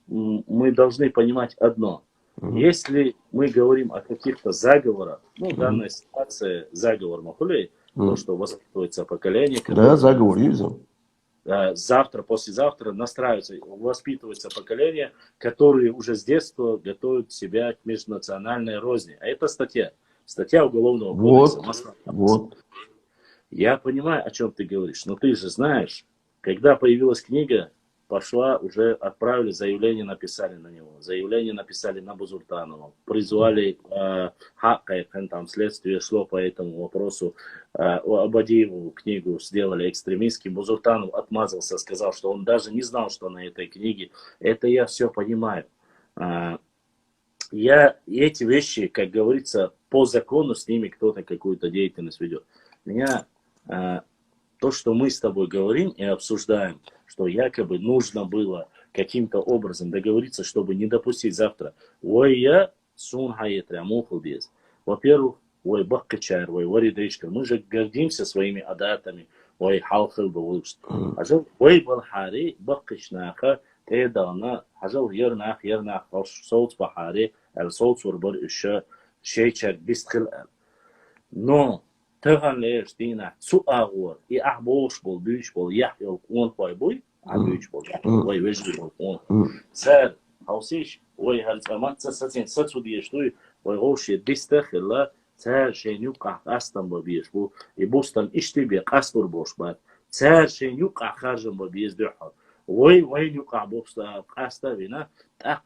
мы должны понимать одно. Если мы говорим о каких-то заговорах, ну, в данной ситуации заговор Махулей, то, что воспитывается поколение, да, заговор юзом. Завтра, послезавтра настраивается, воспитывается поколение, которые уже с детства готовят себя к межнациональной розни. А это статья Уголовного кодекса. Вот. Я понимаю, о чем ты говоришь, но ты же знаешь, когда появилась книга, отправили заявление, написали на него. Заявление написали на Бузуртанова. Призвали там следствие шло по этому вопросу. Абадееву книгу сделали экстремистским. Бузуртанов отмазался, сказал, что он даже не знал, что на этой книге. Это я все понимаю. Эти вещи, как говорится, по закону с ними кто-то какую-то деятельность ведет. То, что мы с тобой говорим и обсуждаем, что якобы нужно было каким-то образом договориться, чтобы не допустить завтра. Во-первых, мы же гордимся своими адатами. Но تغن ليش دينا سؤال أحبوش بول بيش بول يحيل قون باي عبيش بول وي وجري بول قون سار هوسيش وي هالسمات ساتين ساتو ديشتوي وي غوش ديستخلا سار شيء يوقع أستن ببيش بو يبوستن إشتي بيقصر بوش بعد سار شيء يوقع خارجن ببيش دحر وين يوقع بوستا قاستا بينا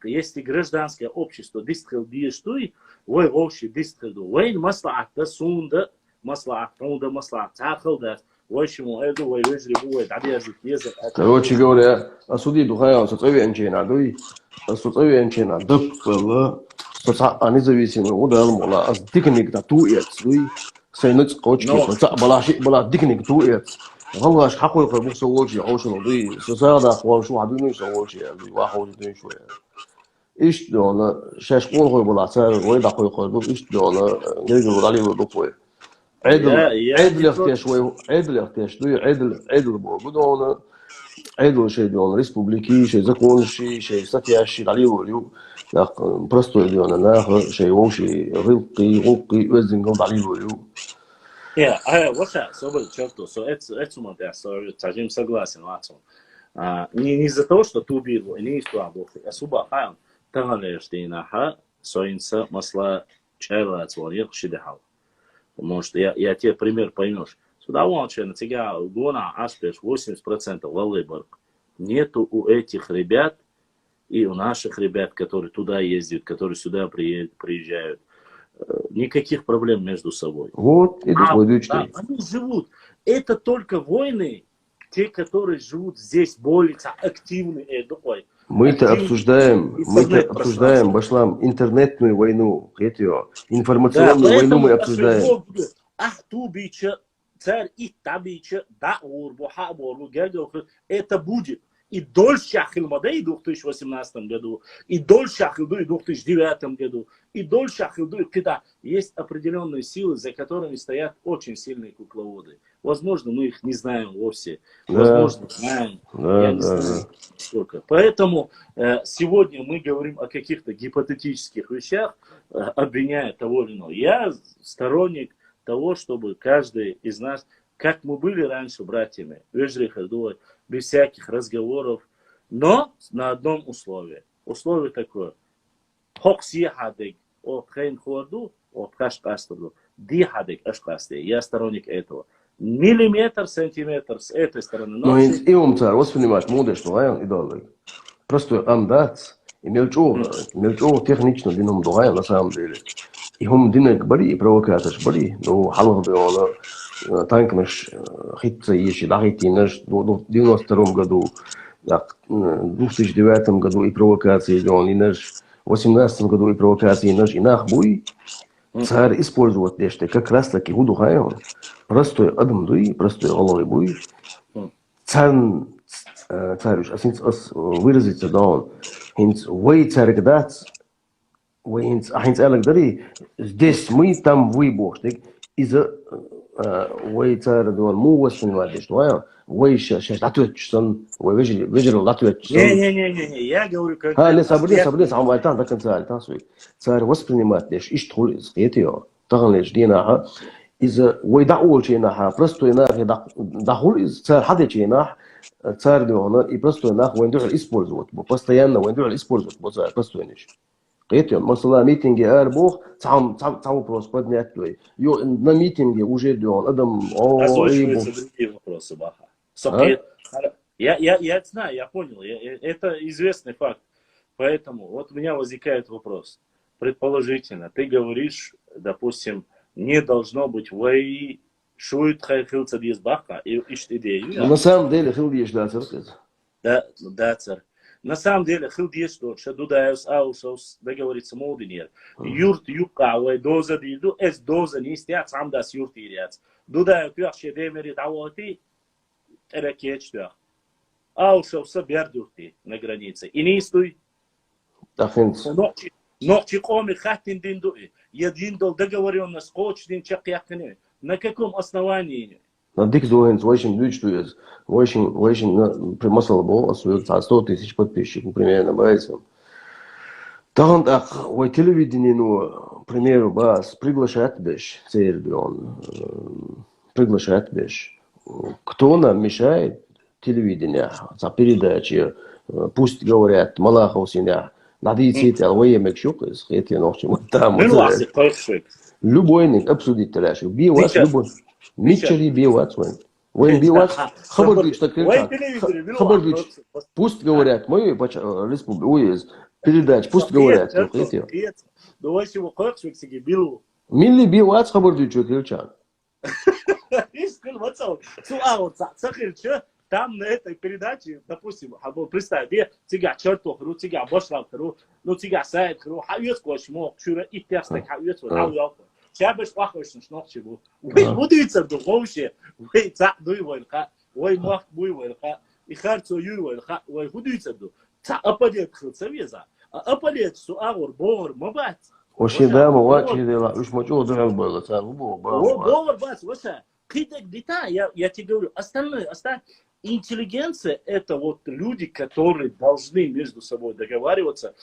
если гражданское общество дистхил диештуй وي غوش ديستخل وين مصلحة تسوندا مصلحة حمودة مصلحة تعاقل ده ويشمو هذا ويجري هو يتعدي هذا الكيزة. Короче говоря, осуди духая, соцовие анчина, дуй, соцовие анчина, дыпла, соца независимый, удар мола, аз дикник да тует, дуй, сайнуц кочки, соца бала дикник тует. والله حقوق بوصل عوشنا دي سساعد أخوان شو عدوني سووش يعني واحد دين شوية إيش دونا شاش قول هو بلا سعر وين دخل يقول إيش دونا نيجي عليه ودقوي عدل اختيار شوي عدل اختيار شوي عدل بودونا عدل شيء دونا ريسبوبليكي شيء زكون شيء ساتيا شيء عليه وليو لا برستو دونا لا شيء وشي رقي وزن قوم عليه وليو. Соболь, черту, совсем согласен, Ватсон. Не из-за того, что ты убил его, не из того, а суба хаям, тагалеш ты наха, соинца масла чайла отзвонил, шидехал. Может, я тебе пример поймешь. Сюда вон, что на тебя гона аспеш 80% лалыборг. Нету у этих ребят и у наших ребят, которые туда ездят, которые сюда приезжают. Никаких проблем между собой. Вот, это свой Да, они живут. Это только войны, те, которые живут здесь, борются, активны. Мы-то обсуждаем, Башлам, интернетную войну, информационную да, войну мы обсуждаем. Царь и табича, да, это будет. И дольше Ахилмада и в 2018 году, и дольше Ахилду и в 2009 году, и дольше Ахилду, когда есть определенные силы, за которыми стоят очень сильные кукловоды. Возможно, мы их не знаем вовсе. Возможно, знаем. Я не знаю сколько. Поэтому сегодня мы говорим о каких-то гипотетических вещах, обвиняя того или иного. Я сторонник того, чтобы каждый из нас, как мы были раньше братьями, без всяких разговоров, но на одном условии. Условие такое. Я сторонник этого. Миллиметр, сантиметр с этой стороны. Но и он царь, воспринимать мудрость, идолы. Просто амдац, и мельчо технично дином дугая на самом деле. И هم دينك بري провокатор بري но حلقة بيوانا танк наш хитца ещё дагити наш в 92 году, в 2009 году и провокации идён, и наш в 18 году и провокации наш и нах буй царь использовать нечто как раз таки удухая простой адам дуй, простой головой буй царь выразиться да он хинц вей царь гдац Ахинц Алек Дари, здесь мы, там вы, Бог. Из-за вы царь дуан му воспринимаете, что вы сейчас ответчен, вы выжили ответчен. Не, я говорю как... Не, собри, сам айтан до конца, айтан свой. Царь воспринимает лишь, ишь тхули, скетио, таган лишь динаха, из-за вы даул чинаха, просто инах, дахули, царь хади чинах, царь дуана, и просто инах, вы индух использовать, постоянно вы индух использовать, просто иниш. Этим, масала митинги арбох, сам просто поднятый. На митинге уже делал, адам, озвучиваются другие вопросы, Баха. Я знаю, я понял, это известный факт. Поэтому вот у меня возникает вопрос. Предположительно, ты говоришь, допустим, не должно быть вой шует хайхилца без Баха, и что идея. На самом деле, хилдиш, да, царь. Да, царь. На самом деле, хилдиш то, что дудаешь аусос, договорится молдинер. Юрт юка, вой доза дилду, эс доза не стяц, сам дас юрт иряц. Дудаю пьяхше демерит ауати, ракет штях. Аусоса бердюрти на границе. И не стой. Ночи коми хатин диндуи. Един дол договоренность, кочин чак яхне. На каком основании? На дик дуэнс, очень дучтуез, очень примасал был, освоил 100 тысяч подписчиков, примерно, боится. Там так, в телевидении, ну, к примеру, бас, приглашает беш, он приглашает беш. Кто нам мешает телевидение, за передачи, пусть говорят, Малахов синя, надо идти, а вы емек шукас, эти ночи, вот там. Любой обсудить трэш, биwas, любой. Митчели биwas, войн биwas, хабардыч так хабардыч, пусть говорят, мы республика, уезд, передач, пусть говорят. Милли биwas, хабардыч, кричат. Там на этой передаче, допустим, представь, тебя чертов, тебя бошлам, ну тебя сайт, хавьет кошмок, чура и тестик, хавьет хавьет. Тебя беш пахнешь на чего. Вы будете в вообще, вы так дуйвалька, вы мах буйвалька, и харцо юйвалька, вы будете до. Та ападет хлцавеза, а ападет суагор бор мабат. Вообще да, мабат, чидела, уж мочо дурал было, сам бор. Бор бас, вообще. Кидек дита, я тебе говорю, остальное. Интеллигенция – это вот люди, которые должны между собой договариваться,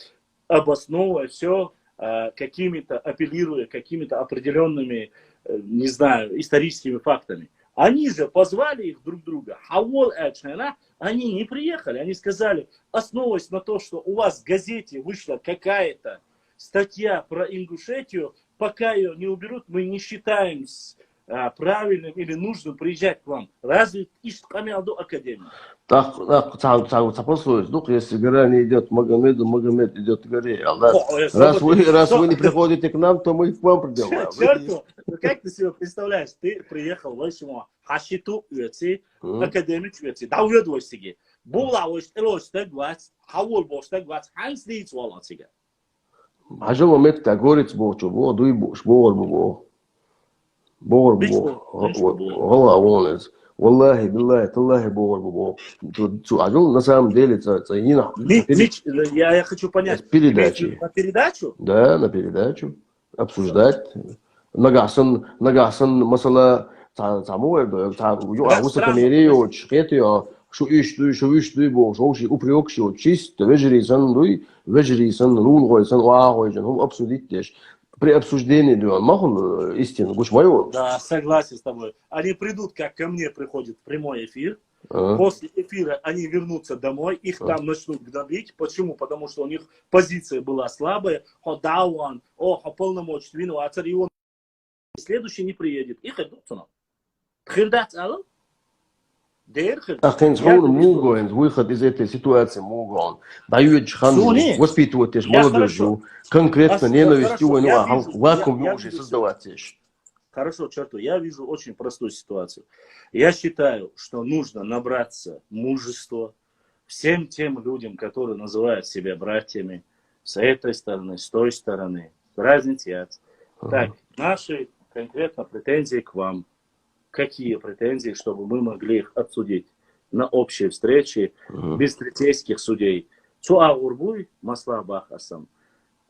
обосновывая все какими-то, апеллируя какими-то определенными, не знаю, историческими фактами. Они же позвали их друг друга. Они не приехали, они сказали, основываясь на том, что у вас в газете вышла какая-то статья про Ингушетию, пока ее не уберут, мы не считаем правильным или нужным приезжать к вам? Разве ищет Камиалду Академию? Так, послушай, если гора не идет к Магомеду, Магомед идет к горе. Раз вы не приходите к нам, то мы к вам придем. Черту, ну как ты себе представляешь? Ты приехал в Ишимо, Хашиту Уэци, Академик Уэци, да уедешь себе. Була Уэци, Гвац, Хаур Бошта Гвац, Ханс Дийц Вала себе. Ажал момент говорит Богу, Бог, дуй Бог, Бог. Валла вонес. Валлахи, биллахи, таллахи, Бог. Ажал на самом деле, Я хочу понять. Передачи. На передачу? Да, на передачу. Обсуждать. Нагасан, масала, самое, высокомерие, чхетия, что ищу, Бог, что упрек, что чисто, вежерисан, рулгойсан, уагойсан, обсудить też. При обсуждении, махун истину, гуш мою. Да, согласен с тобой. Они придут, как ко мне приходит в прямой эфир. После эфира они вернутся домой, их там начнут гнобить. Почему? Потому что у них позиция была слабая. Ходауан, полномочий, а царь он следующий не приедет. Их идут сюда. Хирдат алам? Выход из этой ситуации могут. Дают воспитывать молодежь, конкретно ненавистью, вакуум уже создавать. Хорошо, черту, я вижу очень простую ситуацию. Я считаю, что нужно набраться мужества всем тем людям, которые называют себя братьями, с этой стороны, с той стороны. Разницы нет. Так, наши конкретно претензии к вам. Какие претензии, чтобы мы могли их обсудить на общей встрече без третейских судей. Цуагурбуй, масла бахасам.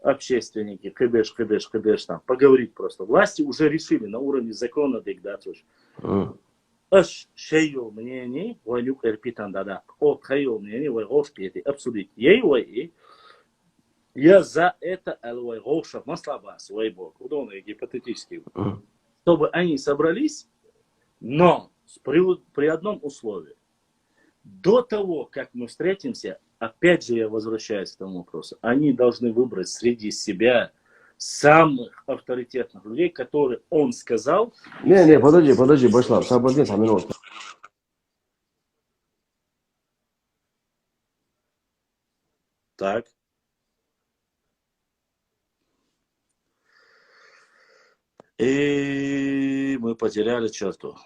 Общественники, кыбеш, там, поговорить просто. Власти уже решили на уровне закона дегдатуш. Аш шейо мнение, ванюк эрпитан дада. От хайо мнение, вай ошпиети, обсудить. Ей, я за это, алвай гошав, масла бас, вай бог. Удобно, гипотетически. Чтобы они собрались, но при одном условии. До того, как мы встретимся, опять же я возвращаюсь к тому вопросу, они должны выбрать среди себя самых авторитетных людей, которые он сказал. Подожди, Башлав, свободен, минут. Так. И мы потеряли черту.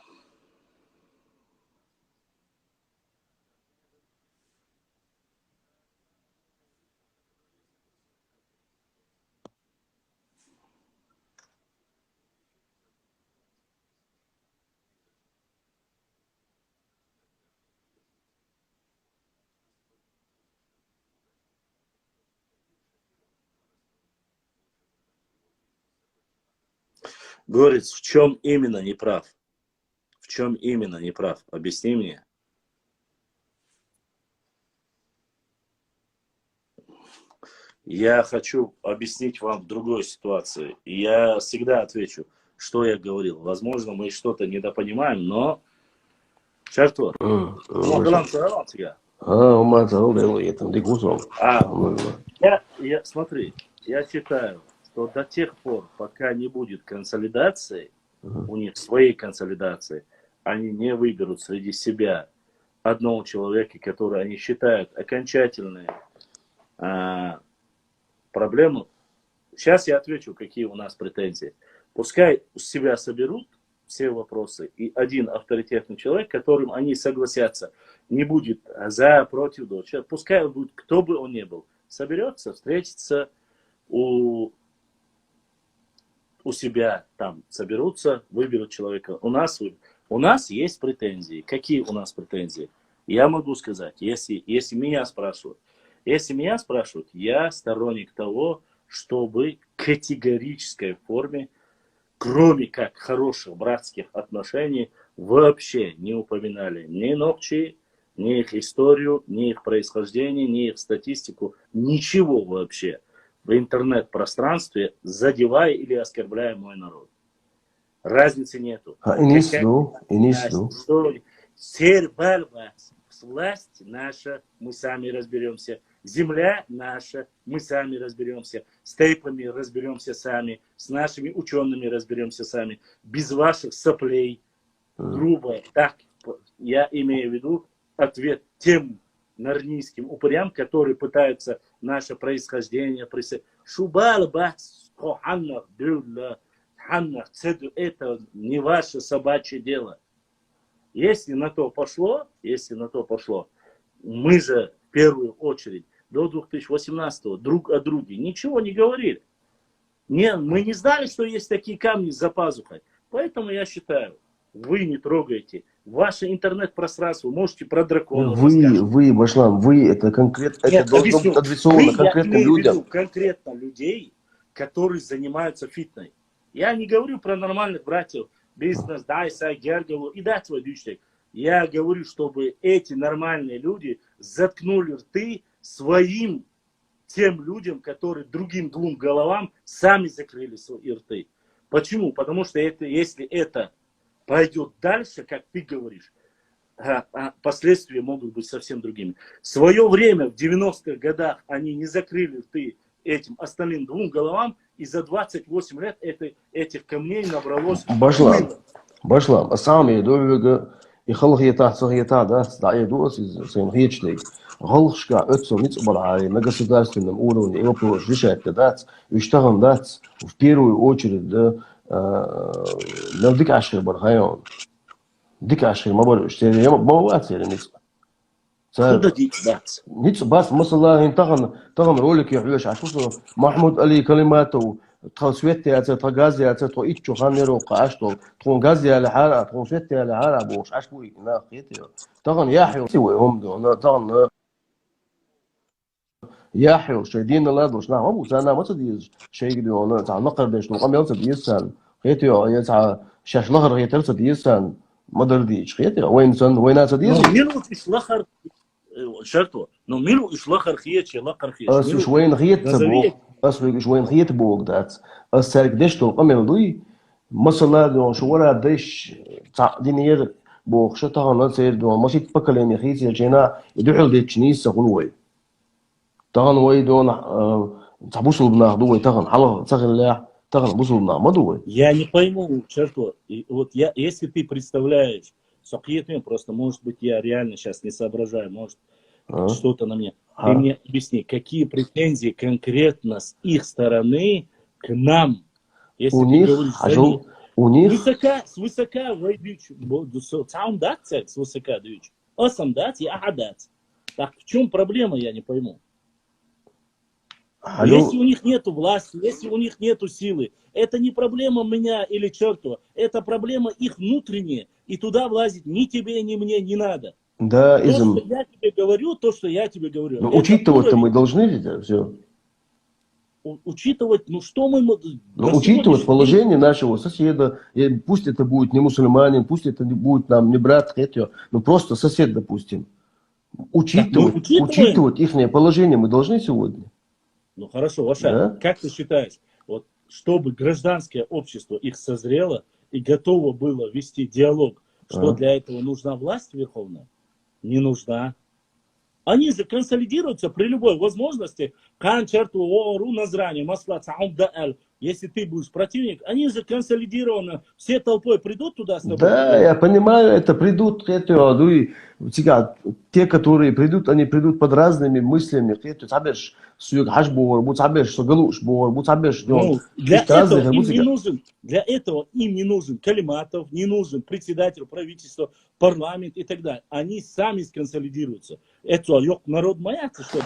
Говорит, в чем именно не прав? В чем именно не прав? Объясни мне. Я хочу объяснить вам в другой ситуации. Я всегда отвечу, что я говорил. Возможно, мы что-то недопонимаем, но... Черту. Смотри, я считаю, что до тех пор, пока не будет консолидации, у них своей консолидации, они не выберут среди себя одного человека, который они считают окончательной проблему. Сейчас я отвечу, какие у нас претензии. Пускай у себя соберут все вопросы, и один авторитетный человек, которым они согласятся, не будет за, против, дочь. Пускай он будет, кто бы он ни был, соберется, встретится у себя, там соберутся, выберут человека. У нас есть претензии. Какие у нас претензии? Я могу сказать, если меня спрашивают. Если меня спрашивают, я сторонник того, чтобы категорической форме, кроме как хороших братских отношений, вообще не упоминали ни Нокчи, ни их историю, ни их происхождение, ни их статистику, ничего вообще в интернет-пространстве, задевая или оскорбляя мой народ. Разницы нету. Власть наша, мы сами разберемся. Земля наша, мы сами разберемся, с тейпами разберемся сами, с нашими учеными разберемся сами, без ваших соплей, грубо. Так, я имею в виду ответ тем нарнийским упырям, которые пытаются наше происхождение Шубал бац, это не ваше собачье дело. Если на то пошло, мы же в первую очередь до 2018-го друг о друге ничего не говорили. Мы не знали, что есть такие камни за пазухой. Поэтому я считаю, вы не трогаете. Ваше интернет-пространство можете про драконов рассказать. Вы, Башлам, вы это конкретно, это должно быть адресовано конкретным людям. Я имею в виду конкретно людей, которые занимаются фитной. Я не говорю про нормальных братьев, бизнес, Дайса, Гергалу и дать свой дичь. Я говорю, чтобы эти нормальные люди заткнули рты своим тем людям, которые другим двум головам сами закрыли свои рты. Почему? Потому что если это пойдет дальше, как ты говоришь, последствия могут быть совсем другими. В свое время, в 90-х годах, они не закрыли рты этим остальным двум головам, и за 28 лет этих камней набралось... Башлам, а сами дорого, и халхиета, да, стаидос из симхичный. Голшка, отцом, не цбарай, на государственном уровне, его вопрос решает, дать, и что дать, в первую очередь, да, لو ديك 10 برهايون ديك 10 ما بقولش ما بوقت يعني نسبة كده ديك بات نسبة بس مثلا تغن رولك يا حلوش عشان محمود علي كلماته تخسويت يا تغازي يا ترويتشو خانيرو قاشتو تكون غازي على حالة تكون سويت على حالة بوش عشوي نا خيتي تغن يحيو سوي هم دون تغن يحيو شايدين الله دوش نعم ابو سنه ما تديز شيء دون تاع نقر باش نقام يوصل ديسان خيتي يا تاع شاش لهر هي ترصد ديسان ما درديش خيتي وين سن وين تديز ميلو اشلخر شرطو نو ميلو اشلخر خيتش لقر خيتش اس وين خيت بو اس وين خيت بو دات اس سالك ديش تو قام دوي مثلا دون شو ولا ديش تاع دينير بو خشتها نصير دون ماشي تبكلين خيتي جينا يدحل ديتشنيس غنوي تغن ويدون تعبوصل بناخدوه تغن على تغن لا تغن بوصل بناخدوه. Я не пойму, черту. Вот если ты представляешь, просто, может быть, я реально сейчас не соображаю, может, что-то на мне. Ты мне объясни, какие претензии конкретно с их стороны к нам, если у ты них, говоришь, у них свысока войдешь, сам дать свысока даешь, а сам дать и дать. Так в чем проблема, я не пойму. Если у них нету власти, если у них нету силы, это не проблема меня или чертова, это проблема их внутренняя, и туда влазить ни тебе, ни мне не надо. Да, то, что я тебе говорю, то, что я тебе говорю. Но учитывать-то мы должны ведь все. Учитывать, что мы... учитывать положение нашего соседа, пусть это будет не мусульманин, пусть это будет нам не брат, но просто сосед, допустим. Учитывать их положение мы должны сегодня. Ну хорошо, Ваша, как ты считаешь, вот, чтобы гражданское общество их созрело и готово было вести диалог, что для этого нужна власть верховная? Не нужна. Они же консолидируются при любой возможности. Если ты будешь противник, они же консолидированы, все толпой придут туда с тобой. Да, я понимаю, это придут, те, которые придут, они придут под разными мыслями. Для этого им не нужен Калиматов, не нужен председатель правительства, парламент и так далее. Они сами сконсолидируются. Это народ боятся, чтобы...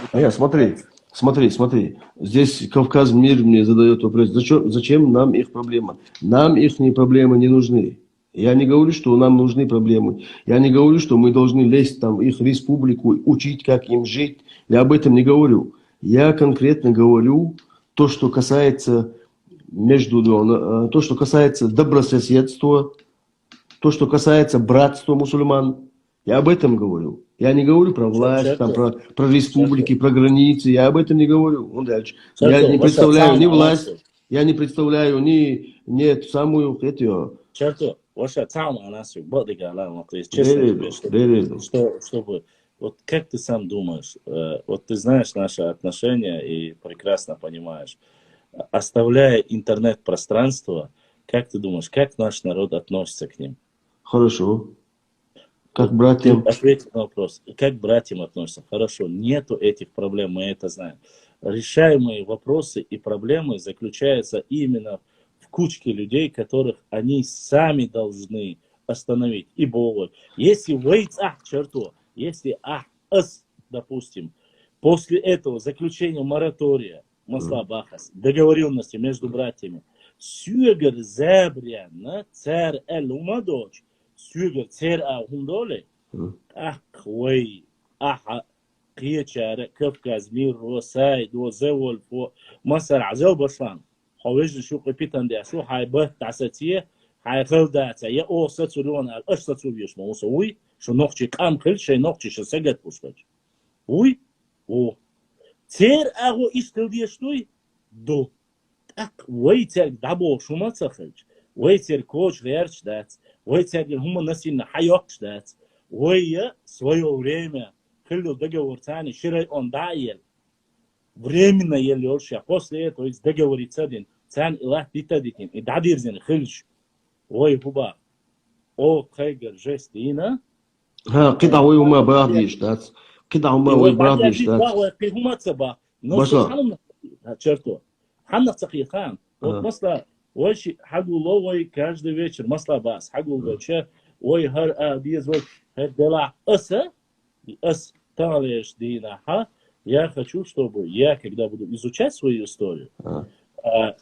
Смотри. Здесь Кавказ мир мне задает вопрос, зачем нам их проблема? Нам их проблемы не нужны. Я не говорю, что нам нужны проблемы. Я не говорю, что мы должны лезть там их республику, учить, как им жить. Я об этом не говорю. Я конкретно говорю то, что касается то, что касается добрососедства, то, что касается братства мусульман. Я об этом говорю. Я не говорю про власть, там, про республики, про границы. Я об этом не говорю. Я не представляю ни власть, я не представляю ни эту самую... Черту, Ваша, честно, чтобы вот как ты сам думаешь, вот ты знаешь наши отношения и прекрасно понимаешь, оставляя интернет-пространство, как ты думаешь, как наш народ относится к ним? Хорошо. Как Вот ты братьям. ответь на вопрос, как к братьям относятся? Хорошо, нету этих проблем, мы это знаем. Решаемые вопросы и проблемы заключаются именно в кучке людей, которых они сами должны остановить. И Бога. Если выйти, черту, если допустим, после этого заключения моратория, масла бахас, договоренности между братьями, сюгер зебря на царь элумадоч, сюгер царь ахундоле, Ахвей, Аха, Киечара, Кавказ, Мир, Росай, Дуазевол, Масар, Азел Башан. Хавэж شو قبيتن ده شو حيبه تعساتيه حيخل ده تيه أو ستسولون على أش ستسوليش ما وصوي شو نقطة كام خل شيء نقطة شو سجد بوسكج وي و تير أغو إشتل شتوي دو أك ويتر دابو شو ما تخرج ويتر كوش غيرش دات ويتر هم نسين حيوكش دات ويا свое время хлю договор тани ширай он даел временно ел лёш а после этого из договориться один цан илах питадитин и дадирзен хлж ой буба о кайгер жестина ها قطع وي وما برادليش دات قطع وما и وي ой бади برادليش адит دات ба ой пихумаца ба но суть باشا ханам черто ханна цахихан вот масла ой хагуло ой каждый вечер масла бас хагул вечер ой хар биез ой хар дела аса ас талеш дина ха я хочу, чтобы я, когда буду изучать свою историю, а,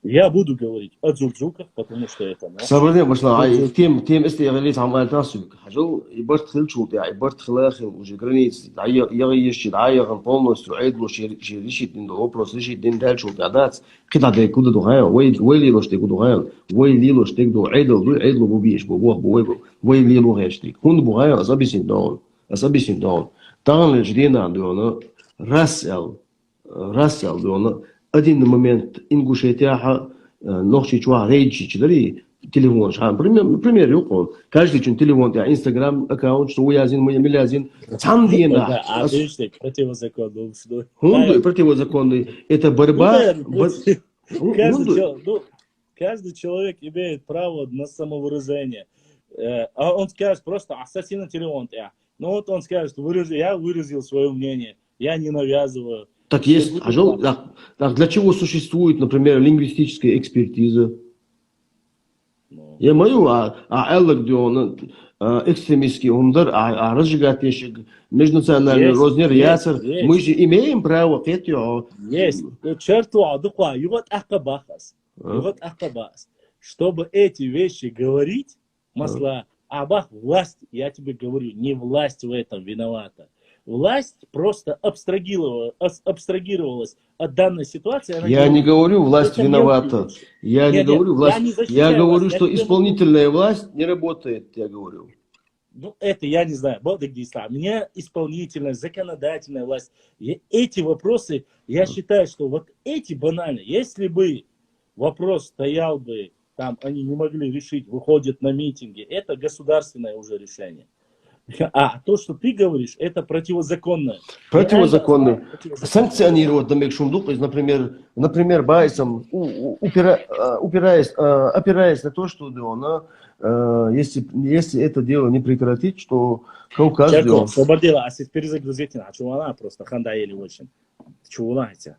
я буду говорить о дзурджуках, потому что это ночи. صبرني باش لا Дзурджук. تيم استغليت عمال تاسوك حاجو يبرت خل شو تاع يبرت خلاخ وجرنيت يغيش دعاية بولنس وعيد له شي دين دو بروس شي دين دال شو تاع دات قطع دي كود دو غايا ويلي لوش دي كود غايا ويلي لوش دي دو عيد له بوبيش بو ويلي لو غايش دي كون بو غايا اصابي سين دون تان الجدينا عندنا راسل دونا один момент ингушетяха нохчи чуа рейчи чидали телефон шан пример юкон каждый чин телефон я инстаграм аккаунт что уязин мы милязин сам диена Да, а ты что, противозаконно, что? хунду противозаконный это Ну, борьба наверное, каждый, хунду ну, каждый человек имеет право на самовыражение. А он скажет просто ассасина телефон. Ну вот он скажет, я выразил свое мнение, я не навязываю. так Все есть будет так. так для чего существует например лингвистическая экспертиза Ну, я мою эллак диона экстремистский умдар разжигательщик межнациональный розмер ясер мы же имеем право петь есть. Черту адуква, югот ахкабахас. Югот ахкабахас. Чтобы эти вещи говорить, масла, абах, власть, я тебе говорю, не власть в этом виновата. Власть просто абстрагировалась от данной ситуации. Она Я не говорит, говорю, власть это мелкие виновата. вещи. Я не говорю, Я власть. не Я защищаю власть. говорю, Я что тебе могу. исполнительная власть не работает, я говорю. Ну, это я не знаю. У меня исполнительная, законодательная власть. Эти вопросы, я считаю, что вот эти банально, если бы вопрос стоял бы, там они не могли решить, выходят на митинги, это государственное уже решение. А то, что ты говоришь, это противозаконное. Противозаконный. Санкционировать домик шундук, например, байсом, опираясь на то, что если это дело не прекратить, что Кавказ Чарко, делал. освободила, а теперь перезагрузите на чувана просто, ханда или очень. Чувана эти.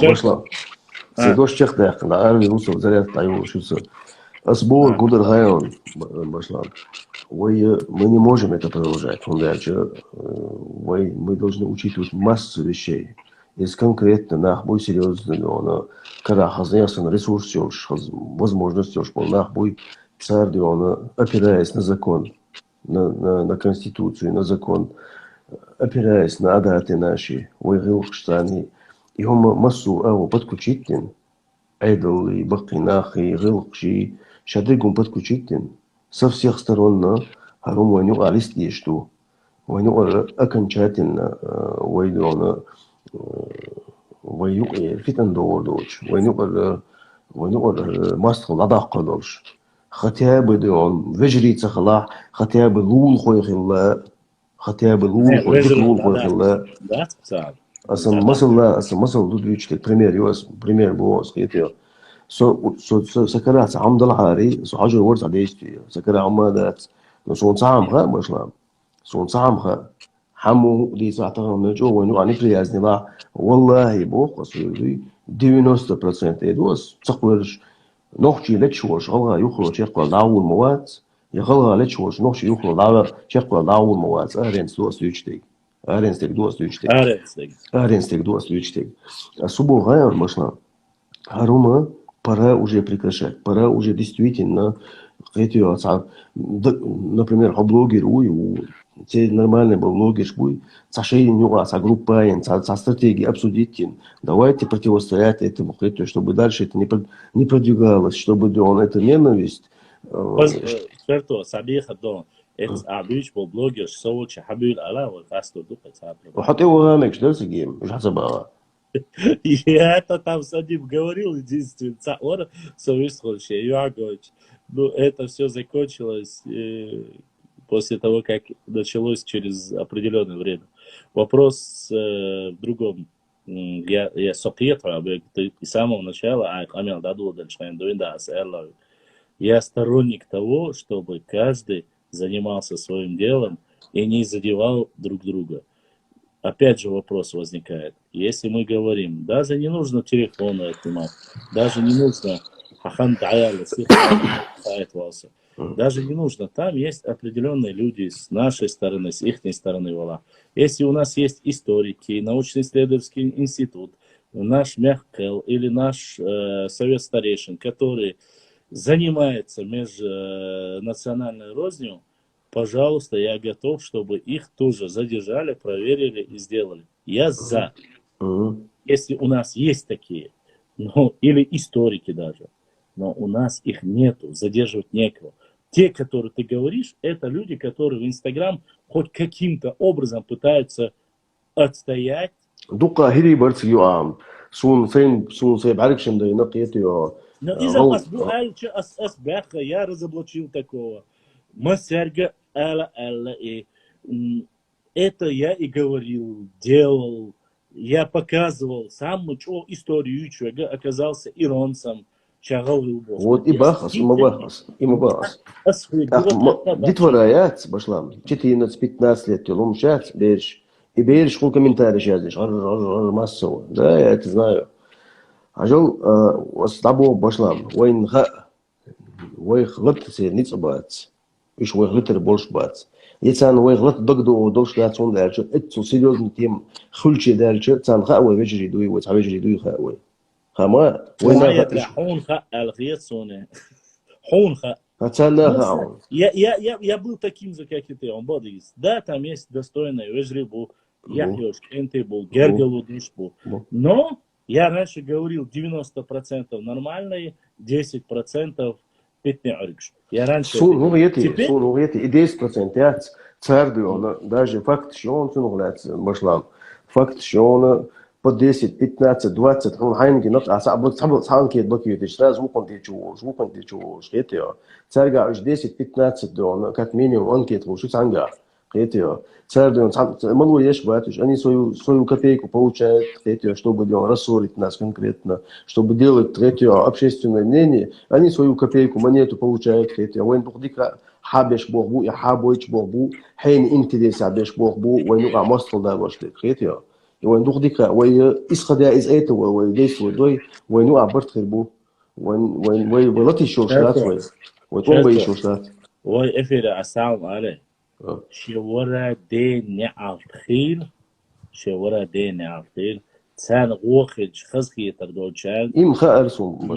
باشلا سيدوش شيخ داخل عارف يوصل زريات تعيو شو صار أسبوع قدر هايون башла. Мы не можем это продолжать. Он дальше. Мы должны учитывать массу вещей. Есть конкретно, нахбой серьезно, но когда хозяйство на ресурс, возможность, нахбой царь, он опираясь на закон, на конституцию, на закон, опираясь на адаты наши, и هم массу أو подключить, айдл и бакинах и гылкши, шадригум подключить со всех сторон, харум войну алисти что, войну окончательно, войну фитан доордоч, войну мастер ладах кадолш, хотя бы он вежрица хала, хотя бы лул хой хилла, хотя бы лул хой хилла. Да, специально. Asam masal dudvichlik premier boss كيتيو so سكرات عمد العاري so حاجة ورد عديستي سكرات عمادات so نصعمها مشلام so نصعمها حمو دي ساعتها نجو ونو عني بريازني لا والله بوق أصلي 90% إدوس تقولش نوحشي لتشوش غلها يخرج يقول داول مواد يغلها لتشوش نوحشي يخرج يقول داول مواد أهرين سوس يجتي Аренстек дуас лючтек. Аренстек дуас лючтек. Особо гайр машла. Харума пора уже прекращать. Пора уже действительно эти, например, блогер те нормальный блогер шбуй, сашей нюанс, группаен, со стратегией обсудить. Давайте противостоять этому, чтобы дальше это не продвигалось, чтобы он это ненависть. Certo, sabia que إتس عبيش بالبلوجر سوت شحبيل على والفاستو دوقة صار. وحتى هو غامق شو درس جيم مش حسبها. Я это там с одним говорил, единственный, он совестился, Юагович. Ну, это все закончилось после того, как началось через определенное время. Вопрос в другом. Я советую, с самого начала, я сторонник того, чтобы каждый занимался своим делом и не задевал друг друга. Опять же вопрос возникает. Если мы говорим, даже не нужно телефоны отнимать, даже не нужно даже не нужно. Там есть определенные люди с нашей стороны, с их стороны. Вала. Если у нас есть историки, научно-исследовательский институт, наш Мягкел или наш совет старейшин, который занимается межнациональной рознью, пожалуйста, я готов, чтобы их тоже задержали, проверили и сделали. Я за. Если у нас есть такие, или историки даже, но у нас их нету, задерживать некого. Те, которые ты говоришь, это люди, которые в Инстаграм хоть каким-то образом пытаются отстоять. Но из-за Асбеха я разоблачил такого. Масерга Элла. Это я и говорил, делал. Я показывал сам историю, оказался иронцем. Вот и бахас, и мабахас. Детвораят, башлам, 14-15 лет, ломшат, берешь. И берешь, сколько комментариев сейчас здесь, массово. Да, я это знаю. Ажал, с тобой башлам, войн غلط نيت بات إيش غلط البولش بات يتان غلط دقدو دوش لا تون دالش اتو سيريوز نتيم خلش دالش تان خاوي بيجري دوي وتعبيجري دوي خاوي خما وين حون خا الغيسونه حون خا هتانا я был таким же, как и ты, он бодис. Да, там есть достойные вежрибу, яхёш, энтебу, гергелу душбу. Но я раньше говорил 90% нормальные, 10% питнеорикш. Я раньше... Сун угети, 10% я цардю, даже факт, что он цунуляется, башлам. Факт, что он по 10, 15, 20, он хайнги нот, а сабл санки блокирует, сразу звуком ты чувствуешь, это царга аж 10-15 дон, как минимум анкет лучше санга. Это царь, малой ешь батюш, они свою копейку получают, чтобы рассорить нас конкретно, чтобы делать общественное мнение, они свою копейку, монету получают, وين بقديك حابش بوغبو يا حابويش بوغبو حين انت دي سابش بوغبو وين وقع مصر ده واشتك وين دوخ ديكا وين إسخدا إز أيتو وين ديس ودوي وين نوع برت خربو وين بلطي شوشات شاطر وين توم بي شاطر شوشات وي افير اساوم عليه شورا دي نعم خيل شورا دي نعم خيل تسان غوخج خزخي тардолчан. Им хаарсум,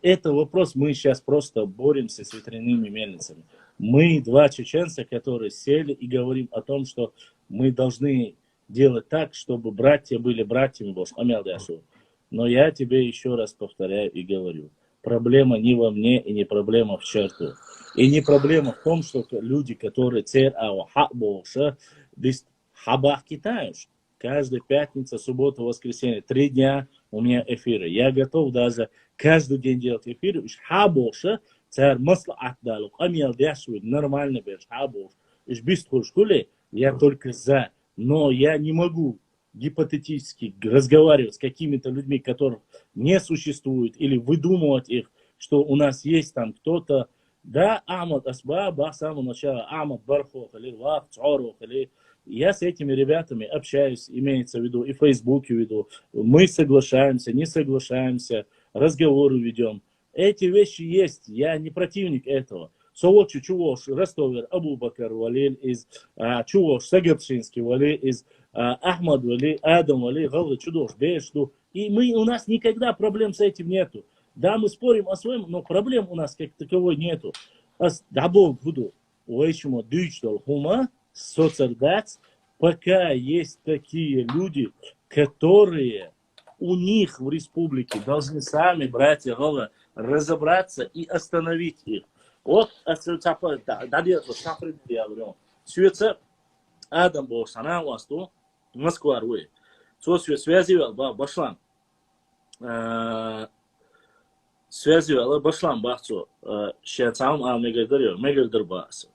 Это вопрос, мы сейчас просто боремся с ветряными мельницами. Мы два чеченца, которые сели и говорим о том, что мы должны делать так, чтобы братья были братьями. Но я тебе еще раз повторяю и говорю, проблема не во мне и не проблема в черту. И не проблема в том, что люди, которые хабах китаешь, каждая пятница, суббота, воскресенье, 3 дня у меня эфиры. Я готов даже каждый день делать эфиры. Хабоша, царь масла отдал. Амел дяшвид, нормально беш, хабош. Я только за. Но я не могу гипотетически разговаривать с какими-то людьми, которых не существует, или выдумывать их, что у нас есть там кто-то. Да, Ахмад Асбаба, с самого начала, Ахмад Бархов, или Вах, Цоров, или... Я с этими ребятами общаюсь, имеется в виду, и в Фейсбуке веду. Мы соглашаемся, не соглашаемся, разговоры ведем. Эти вещи есть, я не противник этого. Совочи чувош Ростовер Абу Бакар Валиль из чувош Сагабшинский Валиль из Ахмад Валиль, Адам Валиль, Галда Чудош, Бешду. И у нас никогда проблем с этим нету. Да, мы спорим о своем, но проблем у нас как таковой нету. Дабо буду, уэйчимо дючдал хума, соцердац, пока есть такие люди, которые у них в республике должны сами, братья Гала, разобраться и остановить их. Вот, Свеца Адам Бошана Васту, Москва Руи. Связи Башлам. Связи Башлам Бахцу, Шиацам Мегадар Баса.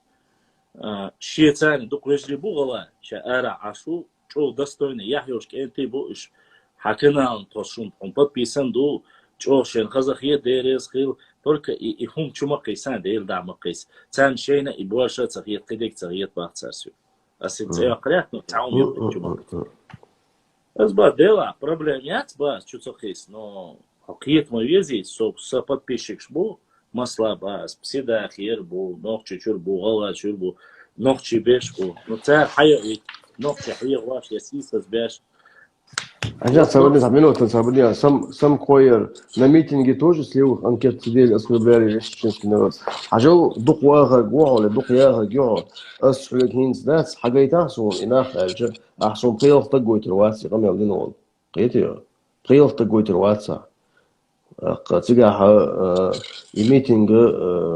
Шиецани дуквежли бугала, ара ашу, чо достойный, яхёшки энты буш, хакенал тошун, он подписан ду, чо шен казахия дерес хил, только и хум чума кайсан дер дама кайс, цан шейна и больше цахиет кедек цахиет бахцарсю. А сенцея крятно, таум чума. Азба дела, проблем нет, ба, чу цахис, но хакиет мой вези, со подписчик шбу, масла бас, псида хер бу, нохчи чур бу, гала чур бу, нохчи беш бу, но цар хайо нохчи хайо ваш ясисас беш. Сейчас собрали, сам Койер на митинге тоже слил анкет сидели, оскорбляли чеченский народ. А жил дух вага гуа или дух яга гуа, асфлек хинс дац, хагай тахсун, инах альджа, ахсун прил тагой терватси, камел динол. Қейтио, прил тагой терватса. Цыгаха и митинга,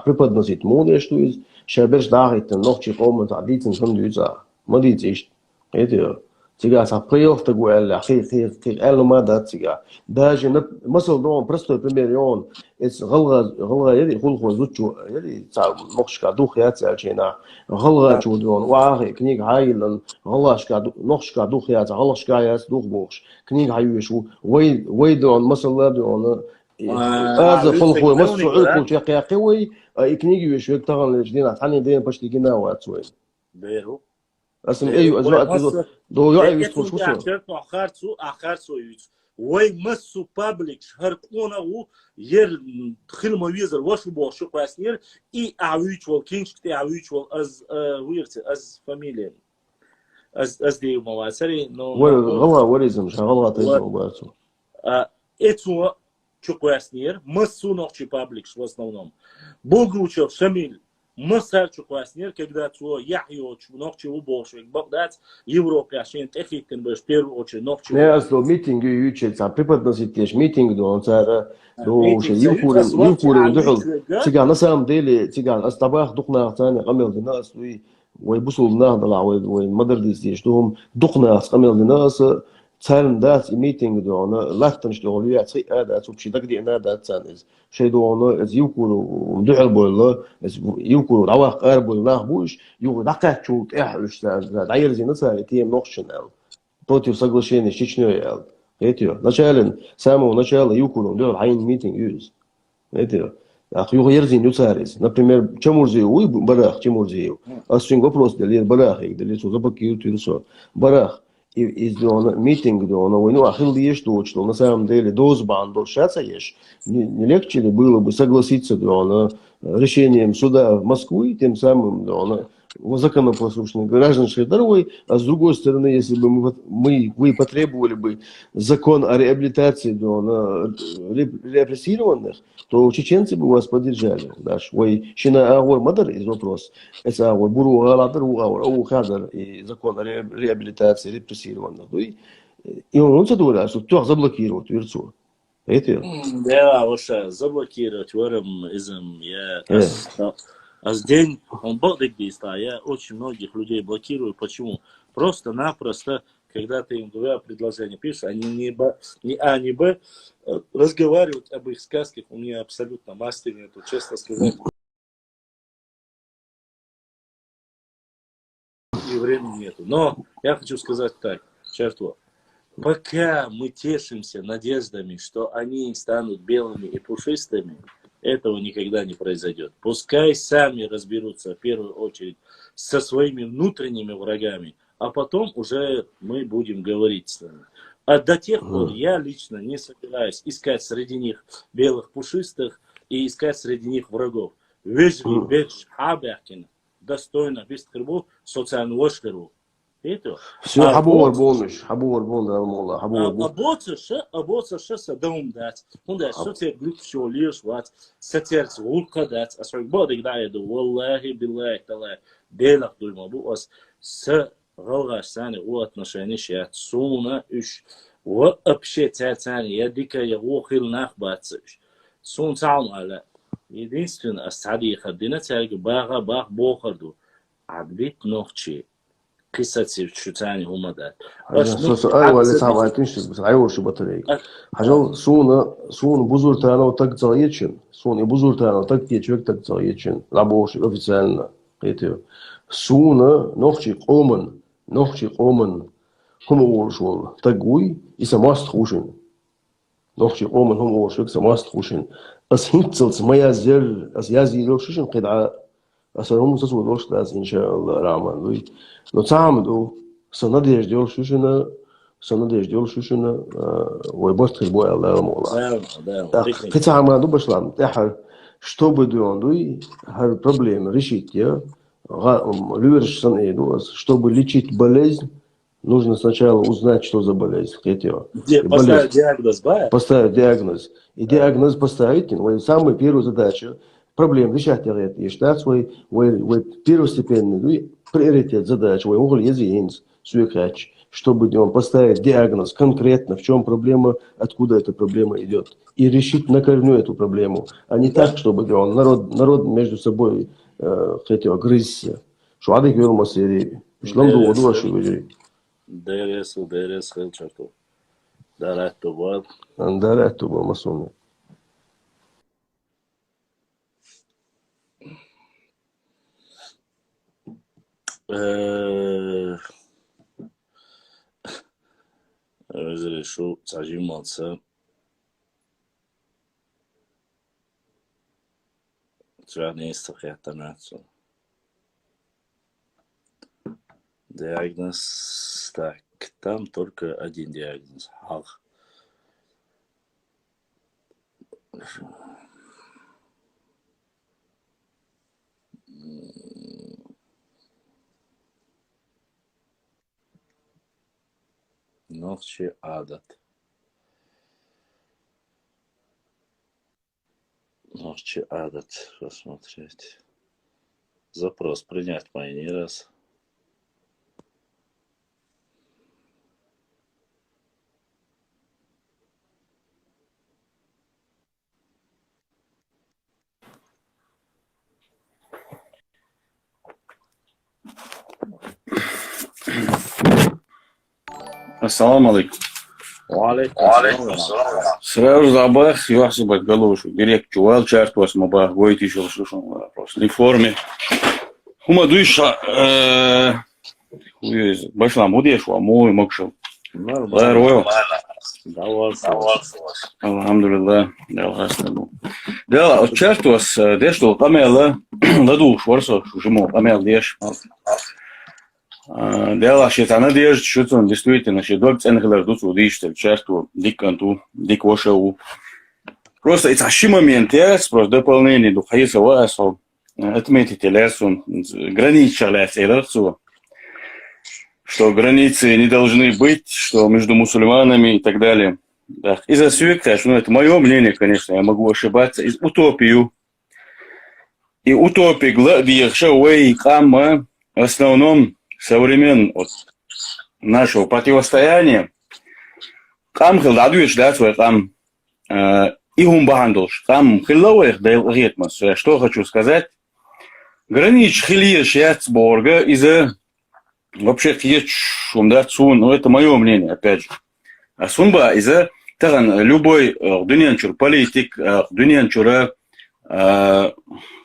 преподносит моды, что из шаберш дахит, нохчи коммент, адитин хандюза, мадитиш. Қейтио. تيجا سافريوف تقول أخي قالوا ماذا تيجا داجي مثل دون برستو بريميريون إس غلغة يدي خلقوا زوجو يدي تاع نقشكا دوخيات سالشينا غلغة جودون واخي كنيك هايلن غلاشكا نقشكا دوخيات غلاشكا ياس دوخ بوش كنيك هايوشو ويدون مثل لا دون هذا خلقوا مسو عقول تيقيا قوي كنيك يوشو يكتغن الجديد ثاني دين باش تيجينا واتسوين بيرو اسم ايو ازواج دو يعي يسكو اخرسو وي مسو بابليك هرقونا و ير خلما ويزر واشو بوشو قاسنير اي اويچ ول كينش تي اويچ ول از ويرت از فاميلي از دي مواسري نو غلا وريزم شغله تيزو باسو اتو чукваснир مسو ночи паблик в основном Богручев Шамиль Мысар чукваснир, когда твой яхьё ногчи убошвик, богдать Европе, ашен техикен бэш первую очередь ногчи. Не, аз до митинги ючет, са преподноситеш митинг до он цара до ше юкурин духул. Тига на самом деле, тига астабах духна тани قمل الناس ويبصوا النهضة ومدردس يشتهم دقنا قمل الناس تسالم دات ميتينج دونا لافتن شلوليا تسي ادا تبشي دقدي انا دات تانز شي دونا از يوكو دحل بولا از يوكو دعوا قار بولا بوش يو دقاتشو تحلش داير زي نسا تيم نوخشنال против соглашения с Чечнёй. Эти начален самого начала юкуру дёр хайн митинг юз. Эти Ахюга ерзин юцарис. Например, Чамурзиев, уй, барах, Чамурзиев. А свинг вопрос, дали барах, их дали что заблокируют и все. Барах. Из дона митинг дона, ну ахил есть то, что на самом деле доз бандов шатся есть. Не легче ли было бы согласиться дона решением суда в Москвы, тем самым дона законопослушных граждан шли дорогой, а с другой стороны, если бы вы потребовали бы закон о реабилитации репрессированных, то чеченцы бы вас поддержали. Ой, щина агор мадар из вопрос. Это агор буру галадар у хазар и закон о реабилитации репрессированных. И он задумал, что тох заблокируют Верцу. Это? Да, вообще заблокировать вором изм я. А день он бодик действует, я очень многих людей блокирую. Почему? Просто-напросто, когда ты им два предложения пишешь, они ни А, ни Б, разговаривать об их сказках у меня абсолютно мастер нету, честно сказать. И времени нету. Но я хочу сказать так, чертво. Пока мы тешимся надеждами, что они станут белыми и пушистыми, этого никогда не произойдет. Пускай сами разберутся, в первую очередь, со своими внутренними врагами, а потом уже мы будем говорить с ними. А до тех пор я лично не собираюсь искать среди них белых пушистых и искать среди них врагов. Вежли, бедж, хабякин, достойно, без требу, социального шкеру. Это. Все, хабор бонуш, Алмола, хабор. Абоца ша дом дать. Он да что тебе глуп все лишь вот сатерц улка дать. А свой бодик дает, валлахи биллахи талай. Белах дуйма бу вас с галгашсани у отношения шат суна уж вообще цацани я дика я вохил нахбатсыш. Сун цалмала. Единственное остатки ходина царь бага бах бохарду. Адбит нохчи. قصة شتاني هم ده. أيوة اللي صعب على تنشل بس عيور شو بطريق. حاجة سون بزور تانا وتك زايتشن سون بزور تانا وتك يشوك تك زايتشن لابوش أوفيسيالنا قيتيو سون نخشي قومن هم أورشول تقوي يسماست خوشن نخشي قومن هم أورشول يسماست خوشن أس هنتزلت ما يزيل أس يزيل خوشن قدعة أسرهم تسوي دوش لاز إن شاء الله رحمن Но самду санадеж дел шушина ой бостр бой Аллах мола. Да. Хотя мы ду башлам, чтобы дуй хар проблемы решить, я люверш санеду, чтобы лечить болезнь, нужно сначала узнать, что за болезнь. Поставить диагноз, да? Поставить диагноз. И диагноз поставить, самая первая задача проблем решать и штат свой первостепенный приоритет задач, чтобы он поставить диагноз конкретно, в чем проблема, откуда эта проблема идет, и решить на корню эту проблему, а не так, чтобы он народ между собой хотел грызться. Что адык верма серии. Шлам до воду вашу выжри. Дерес хелчарту. Дарату бал. Дарату бал масоны. Разрешу зажиматься. Трудности хятанацу. Диагноз. Так, там только один диагноз. Ах. Нохчи адат. Нохчи адат. Посмотреть. Запрос принять мои не раз. Ассаламу алейкум. Сразу забах, я себе галошу. Директ чувал чарту вас мабах, гойти еще слушал вопрос. В форме. Хума душа, башлам удешу, а мой макшал. Нормально. Довольствовался. Alhamdulillah. Да, отчертос, дещо камела, ладу шворсо, шужимо, камел деш. Дела шитана деш, шутон действительно, что док ценхлер дуцу диште, черту, диканту, дик вошеу. Просто это оши момент, просто дополнение духаиса васо, отметите лесу, граница лесу, что границы не должны быть, что между мусульманами и так далее. Да. Из-за свека, ну это мое мнение, конечно, я могу ошибаться, из утопию. И утопия, где шауэй, кама, в основном современ от нашего противостояния, кам хилдадуешь, да, свой кам, и гумбахандуш, кам хиллауэх, да, ритмас. Что хочу сказать? Гранич хильеш яцборга из-за вообще хильеш шумдацун, ну это мое мнение, опять же. А сунба из-за таган любой дунянчур политик, дунянчура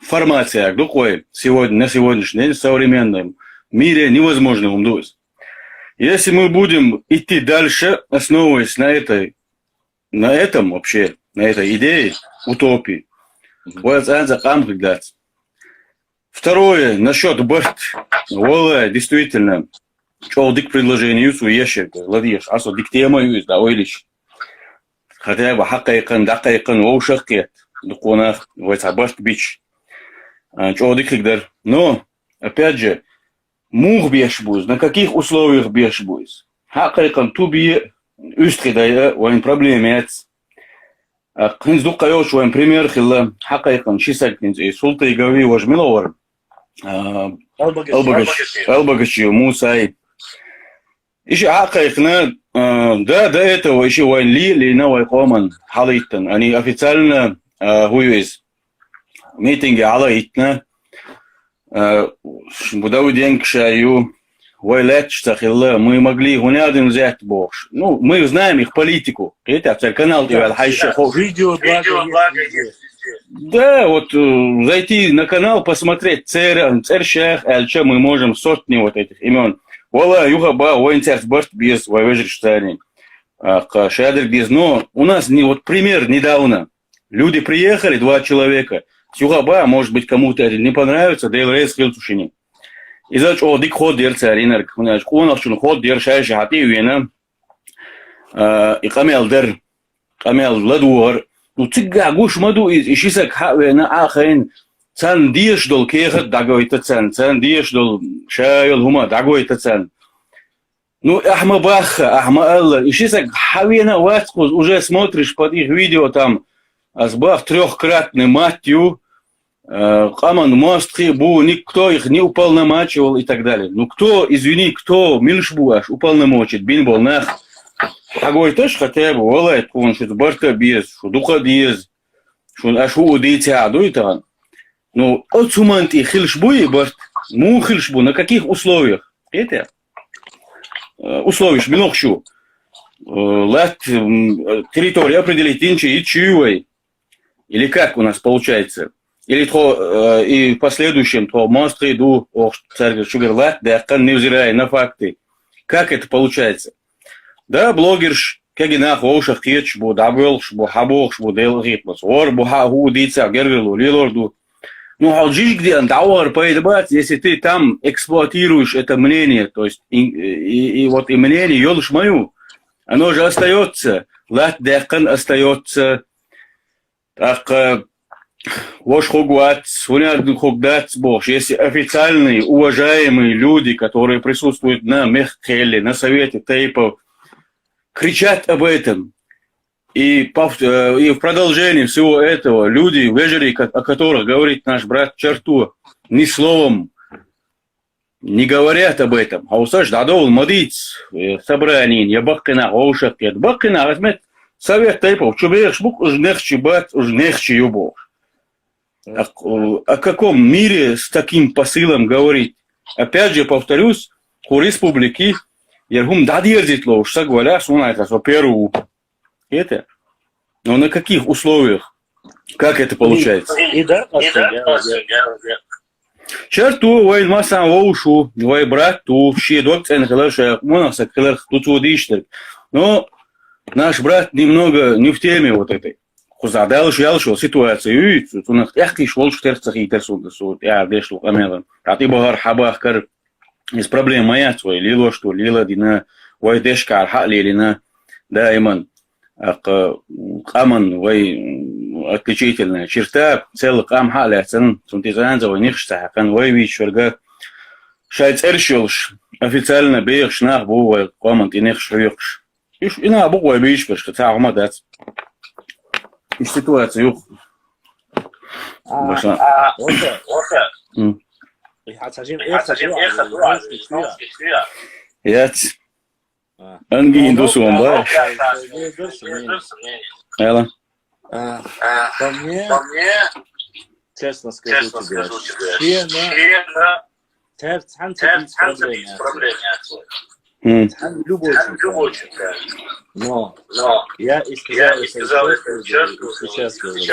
формация, какой сегодня на сегодняшний день в современном мире невозможно умдусь. Если мы будем идти дальше, основываясь на этом вообще, на этой идее утопии, второе, насчет борт, действительно, что дик предложение юсу ешек, ладишь, асо дик тема юс, да, ойлиш. Хотя бы хакайкан, дакайкан, оушакет, дуконах, борт бич. Что дик лигдар. Но, опять же, мух беш буз, на каких условиях беш буз? Хакайкан туби үстридая, вайн проблемец. Хинз дукайош, вайн пример хилла, хакайкан шисак, султа и гави важмиловар. Албагачи, Мусай. Еще хакайкна, да, до этого еще вайн ли новый коман, халиттан. Они официально хуюз. Митинги халиттна. Будау день к шаю, вайлетчтахилла, мы могли гунядин взять богш. Ну, мы знаем их политику. Это канал Видео есть. Да, вот зайти на канал, посмотреть цершах, альча мы можем сотни вот этих имен. Вала, югаба, воинцерс борт без вайвежриштани. Шадр без. Но у нас вот пример недавно. Люди приехали, 2 человека. Югаба, может быть, кому-то не понравится, да и рейс хилтушини. Из-за чего дик ход дерца аринар, кунахшун ход дершай шахати уена, и камел ладуар. Ну цыга гуш маду и шисак хавена ахайн, цан диеш дол кехат дагойта цан диеш дол шайол хума дагойта цан. Ну ахма баха, ахма алла, и шисак хавена ваткус, уже смотришь под их видео там, азбав 3-кратный матью, Каман мостхи бу, никто их не уполномачивал и так далее. Ну кто, извини, кто Милшбу аж уполномочит, бинбол нах. Агой тоже хотя бы, валает, он что барта без, что духа без, что аж удейте аду и так. Ну, от суманти хилшбу и барт, му хилшбу, на каких условиях? Это условия, шминохшу. Лат территорию определить инчи и чуевой. Или как у нас получается? Или то и в последующем то монстры иду царь Шугарлат, да невзирая на факты. Как это получается? Да, блогерш, кегинах, оушах, кеч, бу дабелш, бу хабохш, бу дел ритмас, ор, бу хагу, дица, гергелу, лилорду. Ну, алжиш, где он дауар поедбать, если ты там эксплуатируешь это мнение, то есть и вот и мнение, ёлш мою, оно же остается, лат дехкан остается, так, Вош хогуат, свунярден хогдат бож. Если официальные, уважаемые люди, которые присутствуют на Мехкеле, на совете тейпов, кричат об этом, и в продолжении всего этого люди, вежери, о которых говорит наш брат Черту, ни словом не говорят об этом. А усаж дадол мадиц собрание, я баккина, оушак, я баккина, возьмет совет тейпов, чубеешь бук, уж нехчи бат, уж нехчи юбов. О каком мире с таким посылом говорить? Опять же, повторюсь, у республики Ергум дадирзитло, уж говоря, сунайта, со Перу. Это? Но на каких условиях? Как это получается? شرطو وين مثلا ووشو وين براتو شي دوت ان خلال مناسك خلال тут дишtek. Но наш брат немного не в теме вот этой. Куза дальше ялшо ситуацию, и у нас яхти швол штерцах и терсун, я дешло амелан. А ты багар хабах кар из проблем моя свой, лило что, лила дина, вой дешкар халилина, да, иман. Аман, вой отличительная черта, целых амхаля, цен, сунтизанзова, нихшта, кан вой вичерга, шайц эршилш, официально бейх шнах бува, команд и нехшрюкш. И на буквой бейшпер, что царь мадат. И ситуация юх. اوكي حتجيب Яц. Анги индусу он ба. Ела. По мне, честно скажу тебе, любой но я и сказал это сейчас говорю.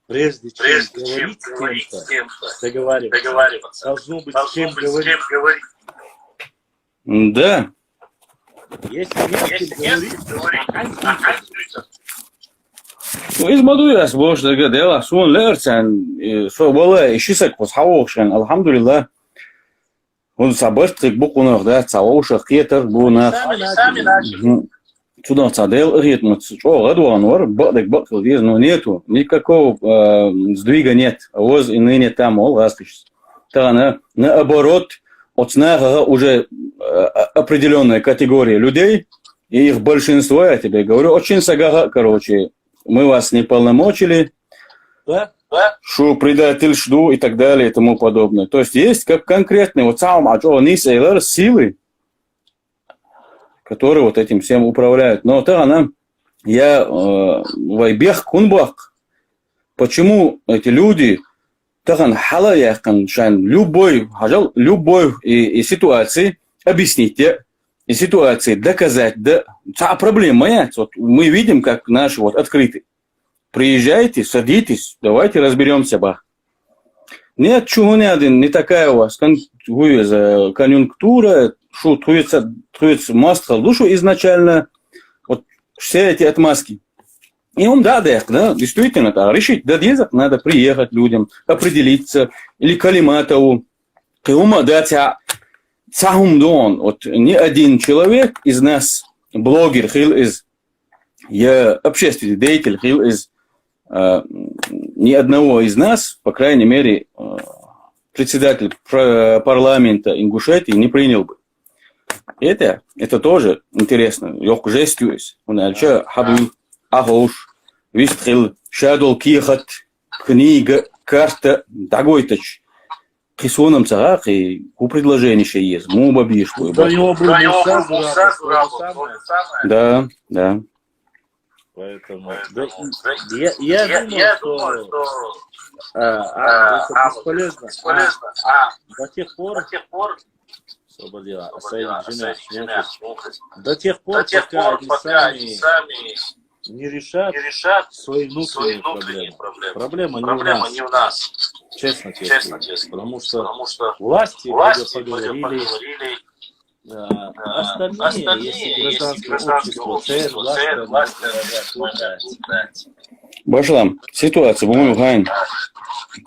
Прежде чем говорить с кем-то, договариваться, должно быть с кем говорить. Да. Если не с кем говорить, Ну, из Мадуяс, боже, гадела, сон лерцен, со была, ищисак посхаушен, алхамдулилlah. Он собртик букунах, да, цаушах, кетер, бунах. сами начали. Туда цадел ритм, что гадуанор, бадек бакл вез, но нету, никакого сдвига нет. Воз и ныне там, ол раскачется. Та наоборот, от снага уже определенная категория людей, и их большинство, я тебе говорю, очень сагага, короче, мы вас не полномочили, что предатель жду и так далее и тому подобное. То есть как конкретные вот сам низ силы, которые вот этим всем управляют. Но то она, я вайбех кунбах, почему эти люди таган халаяхан шан любой и ситуации объясните, и ситуации доказать, да, проблема есть. Вот мы видим, как наши вот открыты. Приезжайте, садитесь, давайте разберемся, бах. Нет, чего не один, не такая у вас конъюнктура, что труется маска душу изначально, вот все эти отмазки. И он да, действительно, да, решить, да, надо приехать людям, определиться, или калиматову, кому дать цахумдон, вот ни один человек из нас, блогер, хил из, я общественный деятель, хил из, ни одного из нас, по крайней мере, председатель парламента Ингушетии не принял бы. Это тоже интересно. Йох жестюсь. Он альча хабил, ахош, вистрил, шадол кихат, книга, карта, дагойтач. Кисоном царах и у предложения еще есть. Муба бишло. Да. Поэтому я думаю, что это бесполезно. До тех пор, до тех пор, пока они сами не решат свои внутренние проблемы. Проблема не у нас. Честно. Потому что власти поговорили. Остальные, если гражданское общество, власть, Башлам, ситуация, по-моему, гайн.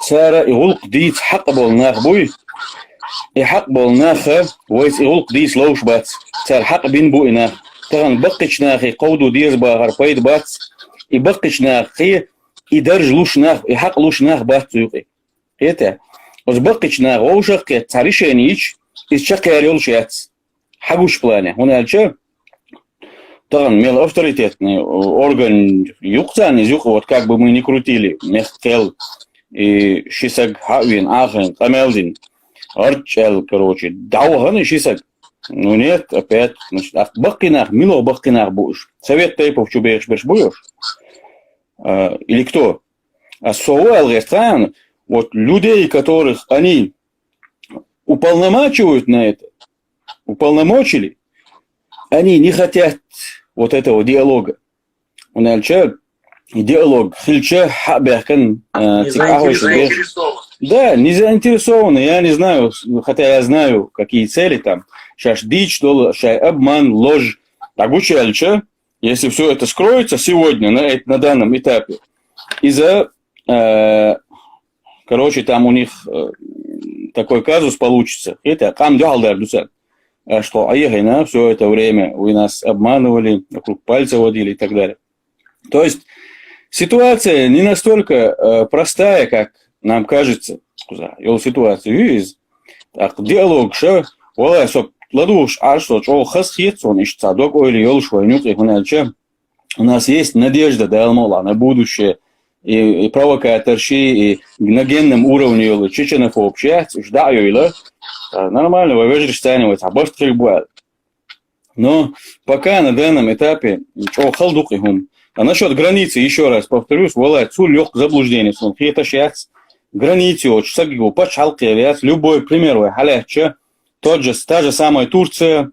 Цара и гулк дит хак был нах буй, и хак был наха, войс и гулк дит лоуш бац. Цар хак бин буй нах. Таган баккич нах и кауду диз багар пайд бац, и баккич нах и дарж луш нах, и хак луш нах бац юки. Это, оз баккич нах оушах, ке царишенич, из чака ярил шац. Хагуш плане. Он альча, там мел авторитетный орган юхцан из юха, вот как бы мы ни крутили, мехтел и шисаг хавин, ахен, камелдин, арчел, короче, даухан и шисаг. Ну нет, опять, значит, бахкинах, мило бахкинах будешь. Совет тейпов чубеешь будешь? Или кто? А соуэл ресторан, вот людей, которых они уполномачивают на это, уполномочили, они не хотят вот этого диалога. Он альча диалог хильча хабяхан Да, не заинтересованы, я не знаю, хотя я знаю, какие цели там. Сейчас дичь, обман, ложь. Так учали, если все это скроется сегодня, на данном этапе, из-за, короче, там у них такой казус получится. Это что Аегайна все это время вы нас обманывали, вокруг пальца водили и так далее. То есть ситуация не настолько простая, как нам кажется. Ситуация есть. Диалог, что ладуш, а что хасхит, он ищет садок, или елш войнюк, у нас есть надежда, да, Алмала, на будущее, и провокаторщи, и на генном уровне чеченов общаться, ждаю, нормально, вы вежри станет, а башт хребуэл. Но пока на данном этапе, халдук ихум. А насчет границы, еще раз повторюсь, валай, цу лег заблуждение, сон хета шяц, границу, сагиву, пачалки, любой пример, халяча, та же самая Турция,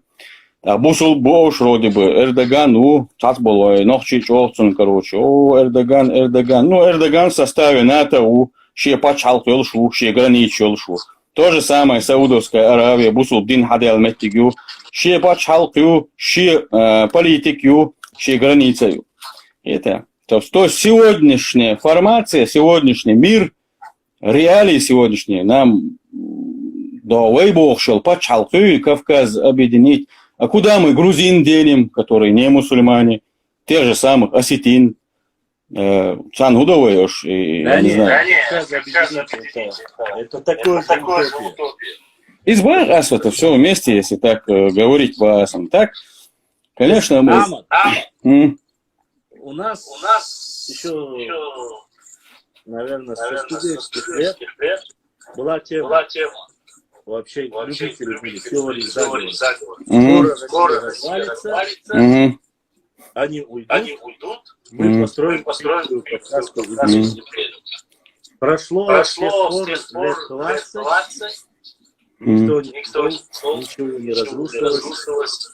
Бусул Бош, вроде бы, Эрдоган, Цацболой, Нохчич, Олцун, короче, Эрдоган, Эрдоган в составе НАТО, ще пачалки, елшу, ще границу, елшу. То же самое Саудовская Аравия, Бусул Дин Хадел Меттигю, ще пачалки, ще политикю, ще границею. Это. То есть сегодняшняя формация, сегодняшний мир, реалии сегодняшние нам до Вейбог шел, пачалки, Кавказ объединить. А куда мы грузин денем, которые не мусульмане, те же самых осетин, Цангудовой, я не знаю. Это такое же утопия. Избавь нас это все вместе, если так говорить по-асам. Так, конечно, мы... У нас еще, наверное, со студенческих лет была тема. Вообще, любители были теории заговора. Скоро развалится, они уйдут, мы построим кавказскую империю. Прошло все лет 20, ничего не разрушилось.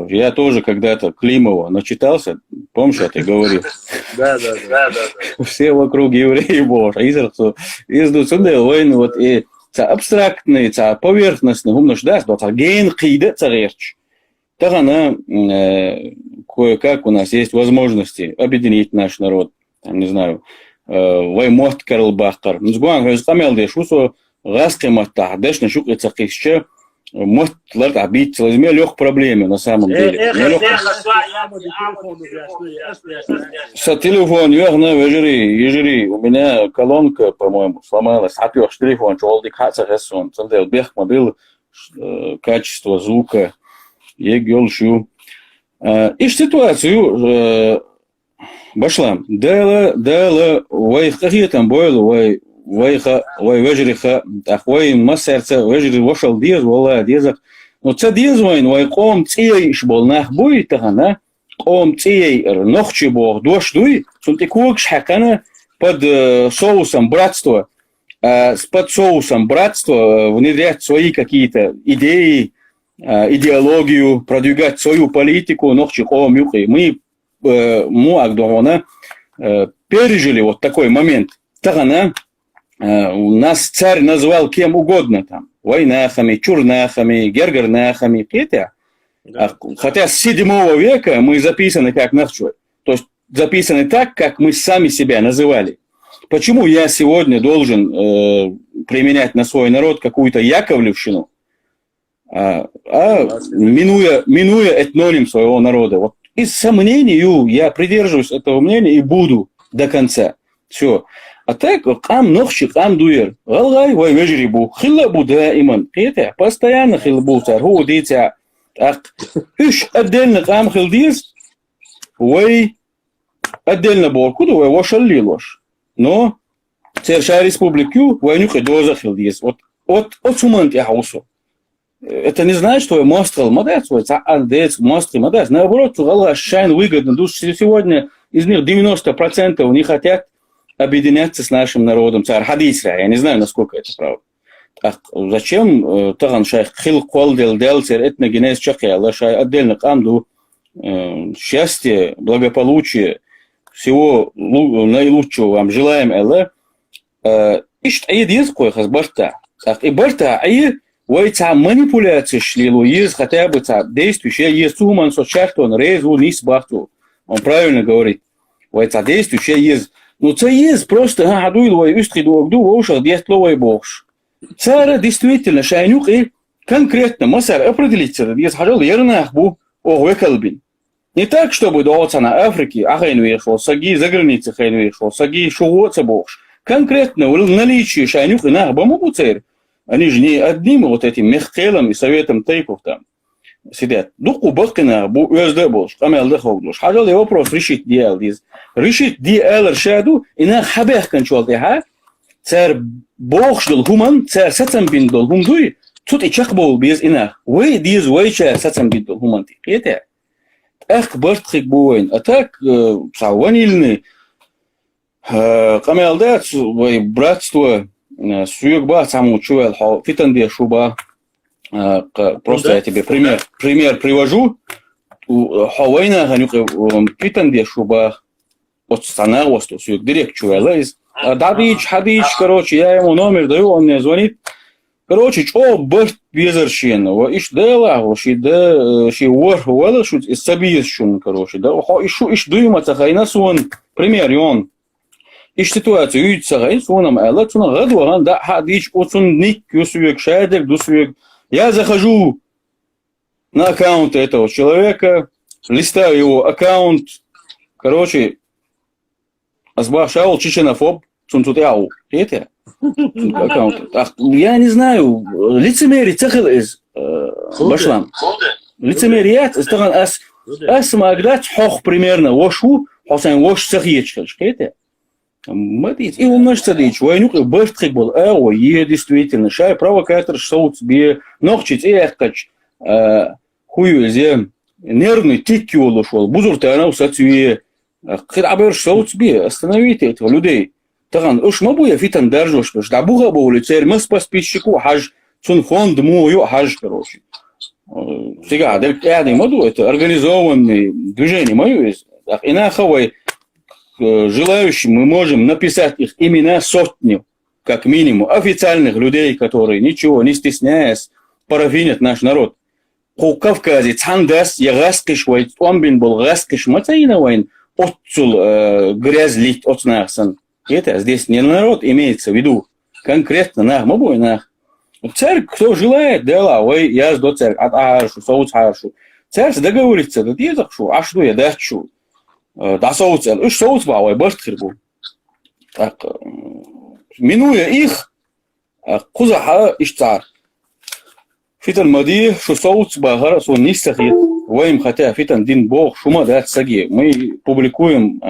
Я тоже когда-то Климова начитался, помнишь, я тебе говорил? Да. Все вокруг евреи боже. Вот и абстрактный, поверхностный, умножь, да, ген киде царерч. Так она кое-как у нас есть возможности объединить наш народ, там, не знаю, Ваймот Карлбахтар. Нзгуан Гайскамел Дешусо, Гаскемата, Дешна Шукрицакишче, может, обидеть, возьми легкой проблеме на самом деле. С телефон, ежели, у меня колонка, по-моему, сломалась, опёшь телефон, чолдик хацаресон, цендел бех мобил, качество звука, егёлшу. И ситуацию башлам. Дала, вай там бойлу, вай вежриха, ахвай массерца, вежри вошел диез, вала диезак. Но це диез вайн, вай ком цей шбол нахбуй, тахана, ком цей нохчи бог дошдуй, сунти кукш хакана под соусом братства, под соусом братства внедрять свои какие-то идеи, идеологию, продвигать свою политику, нохчи ком юхи. Мы Муагдорона пережили вот такой момент. Тахана нас царь назвал кем угодно там. Войнахами, чурнахами, гергарнахами. Хотя с 7 века мы записаны как нахчой. То есть записаны так, как мы сами себя называли. Почему я сегодня должен применять на свой народ какую-то яковлевщину, минуя этноним своего народа? Вот из сомнению я придерживаюсь этого мнения и буду до конца. Все. А так, кам нохчи, кам дуер. Галгай, вай вежрибу. Хиллабу даиман. Это постоянно хиллабу цар. Ху дитя. Иш отдельно кам хилдиз. Вай отдельно боркуду, вай вошалли ложь. Но Церша республику войнюха доза хилдиз. Вот сумант я хаусу. Это не значит, что я мострал модец, андец, мострый модец. Наоборот, шайн выгодно. Сегодня из них 90% не хотят объединяться с нашим народом. Царь хадисра. Я не знаю, насколько это правда. Зачем таган шайх хил кол дел царь этногенез чахи, Аллах шай отдельно камду счастье, благополучие, всего наилучшего вам желаем, Элла. Ишт ай диз кой хас барта. И барта ай вайца манипуляция шлилу из хотя бы действующее есть уман сочарто он резу нис бахту. Он правильно говорит. Вайца действующее есть. Ну це есть просто гадуйловый устриду гду вошах действловый богш. Цара действительно шайнюк и конкретно масар определиться, есть хажал ернах бу ого колбин. Не так, чтобы доаться на Африке, а хайну ехал, саги за границей хайну ехал, саги шуоца богш. Конкретно в наличии шайнюк и нах баму царь. Они же не одним вот этим мехкелом и советом тейпов там сидят. Дуку бахкина бу уезда богш, камелда хогдуш. Хажал и вопрос решить диал диз. Решить диал шаду и нах хабех кончуал деха. Царь богш дол хуман, царь сацам бин дол хумдуй. Тут и чак был без инах. Вы диз вайча сацам бин дол хуман ти. Это эх бартхик буин. А так саванильный. Камелда вай братство суюгба саму чуэл фитан де шуба. Просто я тебе пример привожу. Хавайна ганюк фитан де шуба. От стана осту суюг директ чуэлэз. Хадич, короче, я ему номер даю, он мне звонит. Короче, что бърт безършен, иш дела, ши уор, вала шут из сабиешун, короче, да, иш дуймата хайна сон, пример, он. Иш ситуация, уйдется хайн соном, элла, цуна гадуаган, да, хадич, оцун ник, юсуек, шайдек, дусуек. Я захожу на аккаунт этого человека, листаю его аккаунт, короче, азбашал чеченофоб, цунцутяу. Это аккаунт. Я не знаю, лицемерие цехел из башлам. Лицемерият, стаган ас магдат хох примерно вошу, хосан вош цехечкаш. Это матиц и умножится дичь. Войнук быстрый был. Е действительно, шай провокатор соуц бе ногчить эхкач хую зе нервный тикью ушел. Бузурты она усацюе. Хабер соуц бе остановите этого людей. Таган уж мабуя фитан держишь, да буга боли церь мы с подписчику хаж цун фонд мою хаж короче. Сега, я не могу, это организованное движение мое есть. И на хавай желающим мы можем написать их имена сотню, как минимум, официальных людей, которые ничего не стесняясь парафинят наш народ. По Кавказе цандас я гаскиш вайт, он бин был гаскиш мацаина вайн, отцул грязь лить от нахсан. Это здесь не народ имеется в виду, конкретно нах, мабуй нах. Царь, кто желает, дела, ой, я жду царь, от аршу, соуц аршу. Царь договорится, да я захшу, а что я дачу. Да соуц, уж соуц ба, ой, башт хирбу. Так, минуя их, кузаха иш царь. Фитан мади, что соуц ба, гарас он не стахит, воим хотя фитан дин бог, шума дать саги. Мы публикуем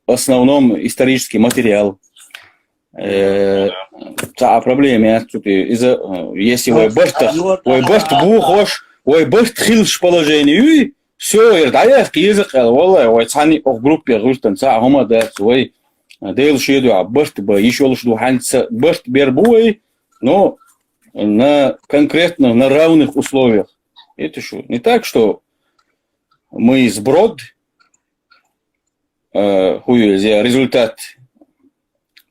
в основном исторический материал. Та проблема тут если вы башт бухош, вы башт хилш положение, все, да я язык, валай, вы цани в группе густан, са хома да, вы дейл шеду, а башт бы еще лучше духанца, башт бербуй, но на конкретно на равных условиях. Это что? Не так, что мы сброд, результат,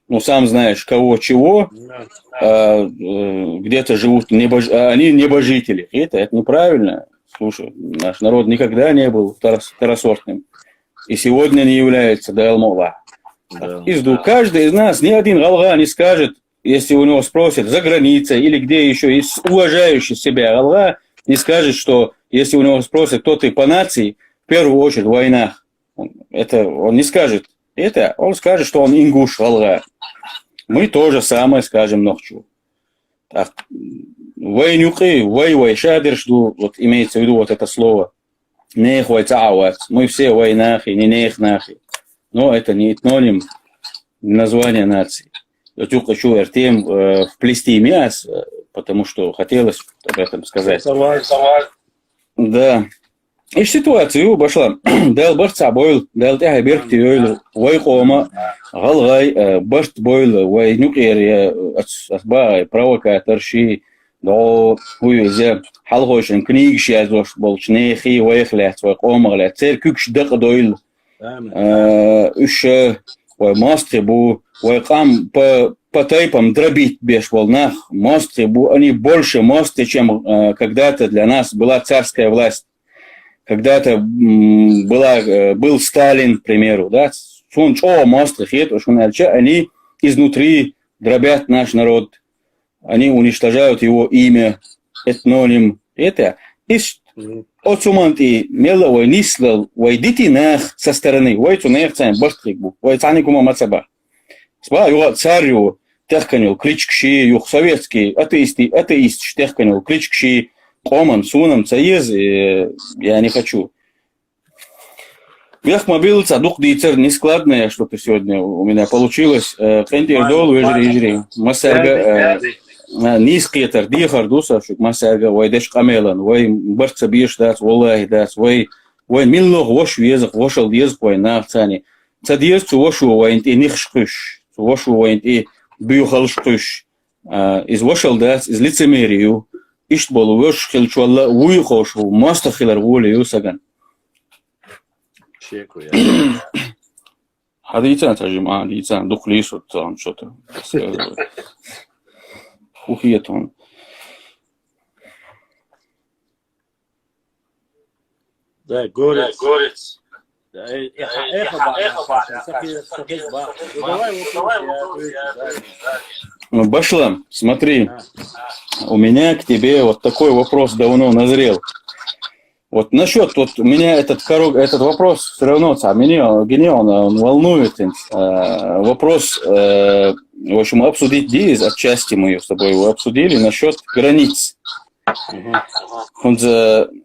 ну сам знаешь, кого чего, где-то живут они небожители. Это неправильно. Слушай, наш народ никогда не был второсортным. И сегодня не является дайлмола. Изду каждый из нас, ни один галга не скажет, если у него спросят за границей или где еще, из уважающий себя галга, не скажет, что если у него спросят, кто ты по нации, в первую очередь в войнах. Это он не скажет. Это он скажет, что он ингуш, галга. Мы тоже самое скажем ночью. Так, войнюхи, вой, шадер, что вот имеется в виду вот это слово. Нехвай цауат. Мы все войнахи, не нехнахи. Но это не этноним названия нации. Я хочу артем вплести мяс, потому что хотелось об этом сказать. Да. И ситуацию обошла. Дал борца бойл, дал тяга берти ойл, вой кома, галгай, борт бойл, вой нюкер, асба, провокатор, ши, до хуйзе, халгошен, книг шиазош, болчнехи, вой хлят, вой кома, хлят, цер кюкш дак дойл. еще мосты бу, там по тайпам дробить без волнах, мосты бу, они больше мосты, чем когда-то для нас была царская власть. Когда-то был Сталин, к примеру, да, они изнутри дробят наш народ, они уничтожают его имя, этноним, это. Отсуманти меловой нислал, войдите нах со стороны, войцу нах цань, баштрикбу, войцани кума мацаба. Сба его царю техканил, кличкши, юх советский, атеист, техканил, кличкши, коман, сунам, цаез, я не хочу. Вех мобилца, дух дийцер, нескладное что-то сегодня у меня получилось. Кентир дол, вежри, масарга, низкий тардихар дуса, шук масарга, вайдеш камелан, вай барца биш дас, волай дас, вай миллох вош везах, вошел езах, вай нафцани. Цадьез цу вошу вайнт и нихшкыш, цу вошу вайнт и бюхалшкыш. Из вошел дас, из лицемерию, ишт болу вош хилчуалла, уйхошу, маста хилар воли юсаган. Hadiysan tajim, hadiysan, dukhlisut tam что-то. Ухиетон. Да, горец. Ну, Башлам, смотри, у меня к тебе вот такой вопрос давно назрел. Вот насчет, вот меня этот вопрос все равно, меня он волнует. Вопрос, в общем, обсудить здесь, отчасти мы с тобой его обсудили, насчет границ.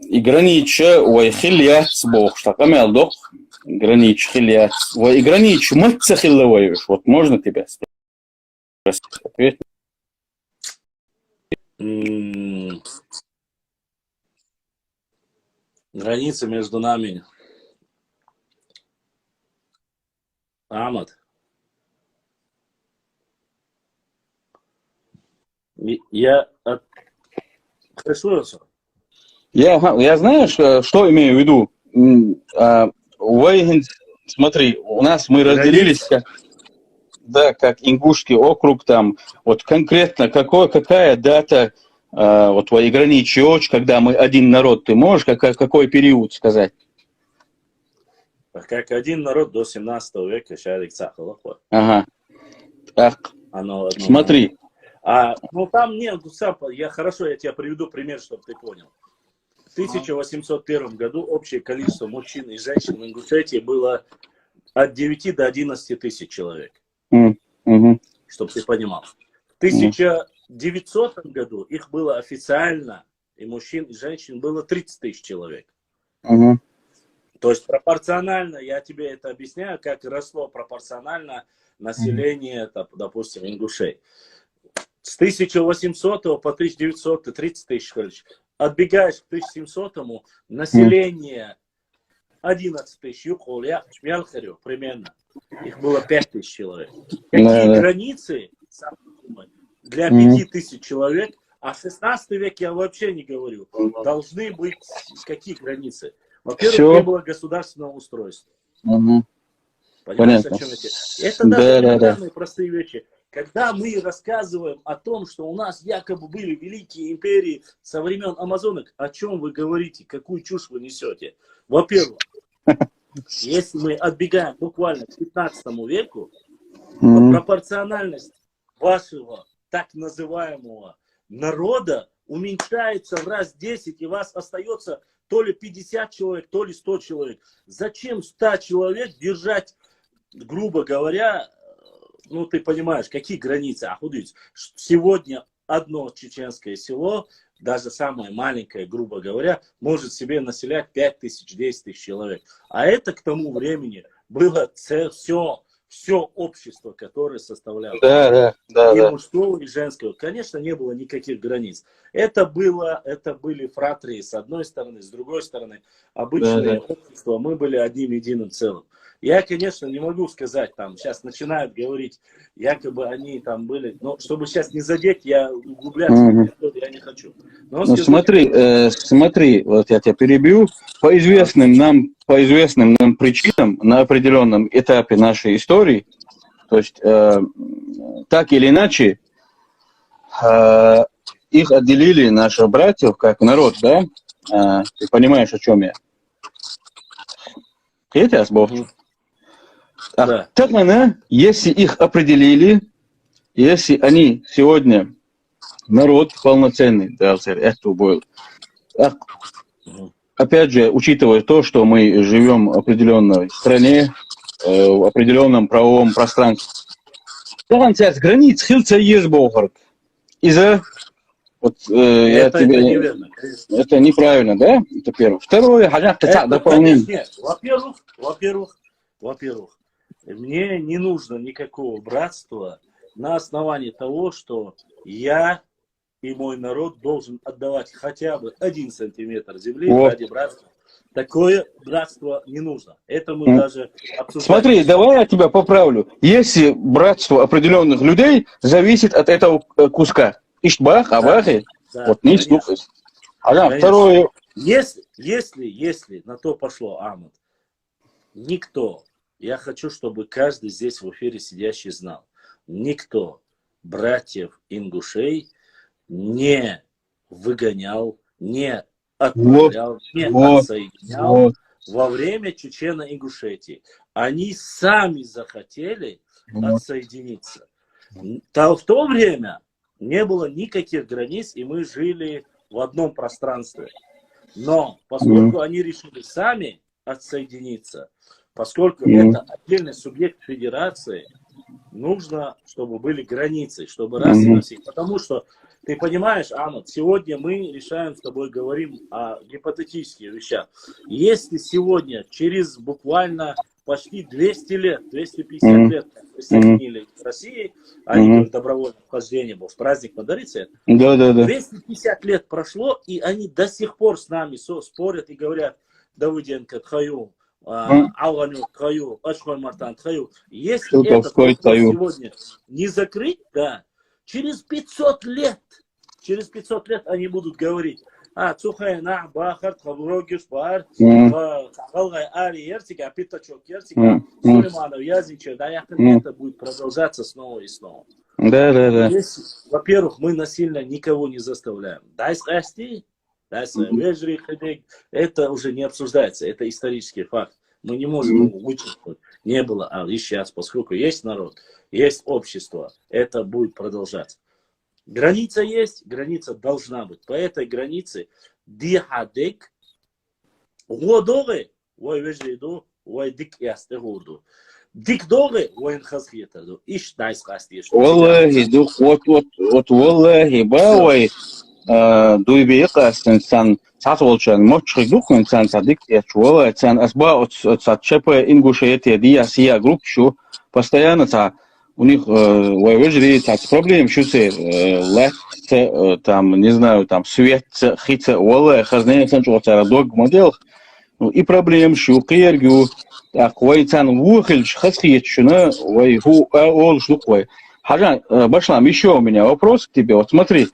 И гранича, ой, хильяц, бог, что камел дох, гранич, хильяц, ой, и гранич, мать хилловаешь, вот можно тебя спросить? Ответь. Граница между нами. Амат. Я отреслился. Я знаю, что имею в виду. Смотри, у нас мы разделились, как ингушский округ, там, вот конкретно какая дата, вот твои граничи, когда мы один народ, ты можешь какой период сказать? Как один народ до 17 века, Шарик Цахалахва. Ага. Так, смотри. Ну там нет, я тебя приведу пример, чтобы ты понял. В 1801 году общее количество мужчин и женщин в Ингушетии было от 9 до 11 тысяч человек. Чтобы ты понимал. В 1900 году их было официально, и мужчин, и женщин было 30 тысяч человек. То есть пропорционально, я тебе это объясняю, как росло пропорционально население, допустим, ингушей. С 1800 по 1900 30 тысяч, отбегаешь к 1700 население 11 тысяч, примерно. Их было 5 тысяч человек. Какие границы для 5 тысяч человек, а в 16 веке я вообще не говорю, должны быть какие границы? Во-первых, не было государственного устройства. Понимаешь, о чем я? Это даже простые вещи. Когда мы рассказываем о том, что у нас якобы были великие империи со времен амазонок, о чем вы говорите, какую чушь вы несете? Во-первых, если мы отбегаем буквально к 15 веку, то пропорциональность вашего так называемого народа уменьшается в раз 10, и вас остается то ли 50 человек, то ли 100 человек. Зачем 100 человек держать, грубо говоря, ну ты понимаешь, какие границы? Сегодня одно чеченское село, даже самое маленькое, грубо говоря, может себе населять 5 тысяч, 10 тысяч человек. А это к тому времени было все общество, которое составляло и мужского, и женского. Конечно, не было никаких границ. Это были фратрии с одной стороны, с другой стороны обычное общество. Мы были одним единым целым. Я, конечно, не могу сказать, там, сейчас начинают говорить, якобы они там были, но чтобы сейчас не задеть, я углубляться в эту историю я не хочу. Но Ну, скажу, смотри, вот я тебя перебью. По известным нам причинам на определенном этапе нашей истории, то есть так или иначе, их отделили наших братьев как народ, да? Ты понимаешь, о чем я? Это Бог. Да. Так, если их определили, если они сегодня народ полноценный, да, это был. Опять же, учитывая то, что мы живем в определенной стране, в определенном правовом пространстве. Границ хилца есть Бог. Из-за Это неверно. Это неправильно, да? Это первое. Второе, Нет, во-первых, мне не нужно никакого братства на основании того, что я и мой народ должен отдавать хотя бы 1 сантиметр земли ради братства. Такое братство не нужно. Это мы даже обсуждаем. Смотри, давай я тебя поправлю. Если братство определенных людей зависит от этого куска. Иштбах, Абахи, вот не слухай. Второе. Если на то пошло, Ахмад, никто, я хочу, чтобы каждый здесь в эфире сидящий знал, никто братьев ингушей не выгонял, не отправлял, не отсоединял во время Чечено-Ингушетии. Они сами захотели отсоединиться. В то время не было никаких границ, и мы жили в одном пространстве. Но поскольку они решили сами отсоединиться, поскольку это отдельный субъект федерации, нужно, чтобы были границы, чтобы раз и навсегда. Потому что, ты понимаешь, Ахмад, сегодня мы решаем с тобой, говорим о гипотетических вещах. Если сегодня, через буквально почти 200 лет, 250 лет присоединили к России, они добровольное вхождение был, в праздник Мадарицы, 250 лет прошло, и они до сих пор с нами спорят и говорят, Давыденко, Тхаю, Алганю, Тхаю, Ашмар Мартан, Тхаю. Если это сегодня не закрыть, да, через 500 лет они будут говорить, цухай на бахар, хаврогиш бар, халгай ари ертика, питачок ертика, Сулейманов языча, да, это будет продолжаться снова и снова. Да. Во-первых, мы насильно никого не заставляем. Это уже не обсуждается, это исторический факт. Мы не можем его вычеркнуть. Не было, и сейчас, поскольку есть народ, есть общество, это будет продолжаться. Граница есть, граница должна быть. По этой границе дихадек водоге ой вежиду ой дик ясте горду. Дик доге ой нхасхиетаду. Иш дайс хастиш. Wallah, вот wallah, бавай дуйбека сан сасволчан мочхи духун сан садик ячуала сан асба от сатчепа ингушетия диасия групп шу постоянно у них вежри проблем шусе там не знаю там свет хица wallah хазнея сан чуата дог модель и проблем шу киргу аквай сан вухельш хасхиетшуна вай ху ол штуквай. Хажан, Башлам, еще у меня вопрос к тебе. Вот смотри,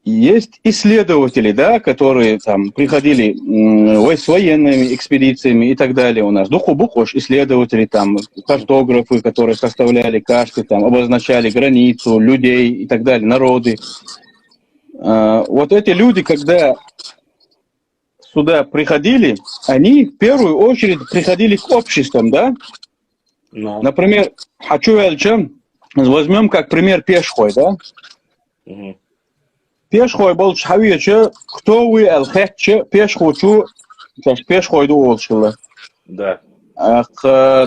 есть исследователи, да, которые там приходили с военными экспедициями и так далее у нас. Духу-бухош исследователи, там, картографы, которые составляли карты, там, обозначали границу, людей и так далее, народы. Вот эти люди, когда сюда приходили, они в первую очередь приходили к обществам, да? No. Например, хочу возьмем как пример пешхой, да? Пешхой был чхавича, кто вы алхетче, пешхочу, пешхой дуолшила. Да.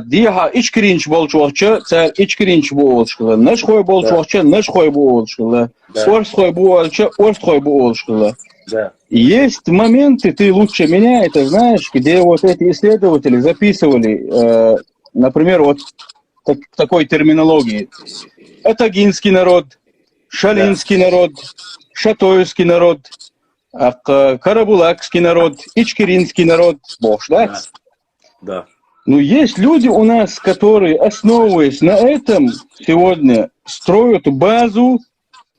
Диха ичкринч был чухча, царь ичкринч буолшила. Нашхой был чухча, нашхой буолшила. Орсхой буолча, орсхой буолшила. Да. Есть моменты, ты лучше меня это знаешь, где вот эти исследователи записывали, например, вот такой терминологии. Атагинский народ, Шалинский народ, Шатоевский народ, Карабулакский народ, Ичкеринский народ. Бош, да? Да. Но есть люди у нас, которые, основываясь на этом, сегодня строят базу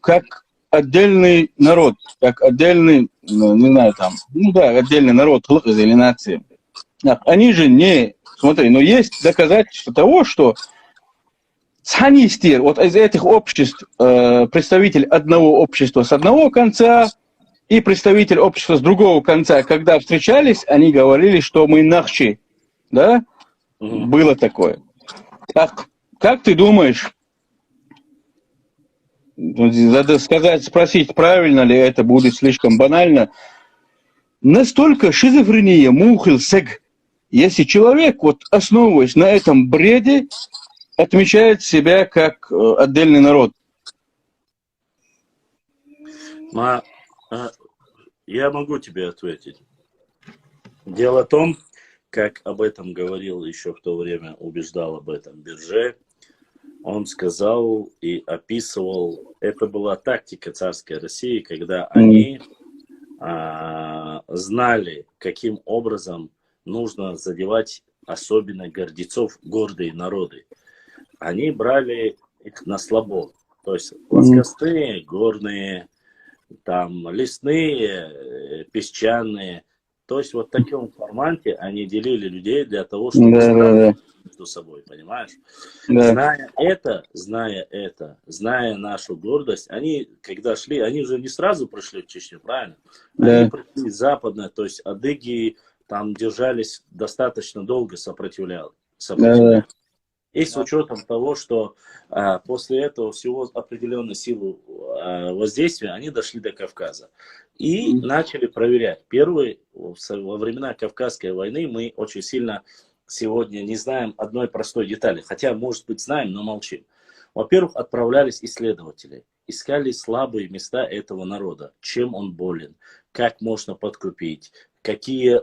как отдельный народ, как отдельный, ну, не знаю, там, ну да, отдельный народ или нация. Они же не, смотри, но есть доказательства того, что вот из этих обществ представитель одного общества с одного конца и представитель общества с другого конца, когда встречались, они говорили, что мы нахчи, да? Было такое. Как ты думаешь, надо сказать, спросить, правильно ли это, будет слишком банально, настолько шизофрения, мухил, сег, если человек, вот основываясь на этом бреде, отмечает себя как отдельный народ? Я могу тебе ответить. Дело в том, как об этом говорил еще в то время, убеждал об этом Бирже, он сказал и описывал, это была тактика царской России, когда они знали, каким образом нужно задевать особенно гордецов, гордые народы. Они брали их на слабо, то есть плоскостные, горные, там, лесные, песчаные. То есть вот в таком формате они делили людей для того, чтобы сравнивать между собой, понимаешь? Зная это, зная нашу гордость, они, когда шли, они уже не сразу пришли в Чечню, правильно? Они пришли западно, то есть адыги там держались достаточно долго, сопротивлялись. И с учетом того, что после этого всего определенной силы воздействия, они дошли до Кавказа. И начали проверять. Первый, во времена Кавказской войны мы очень сильно сегодня не знаем одной простой детали. Хотя, может быть, знаем, но молчим. Во-первых, отправлялись исследователи. Искали слабые места этого народа. Чем он болен, как можно подкупить, какие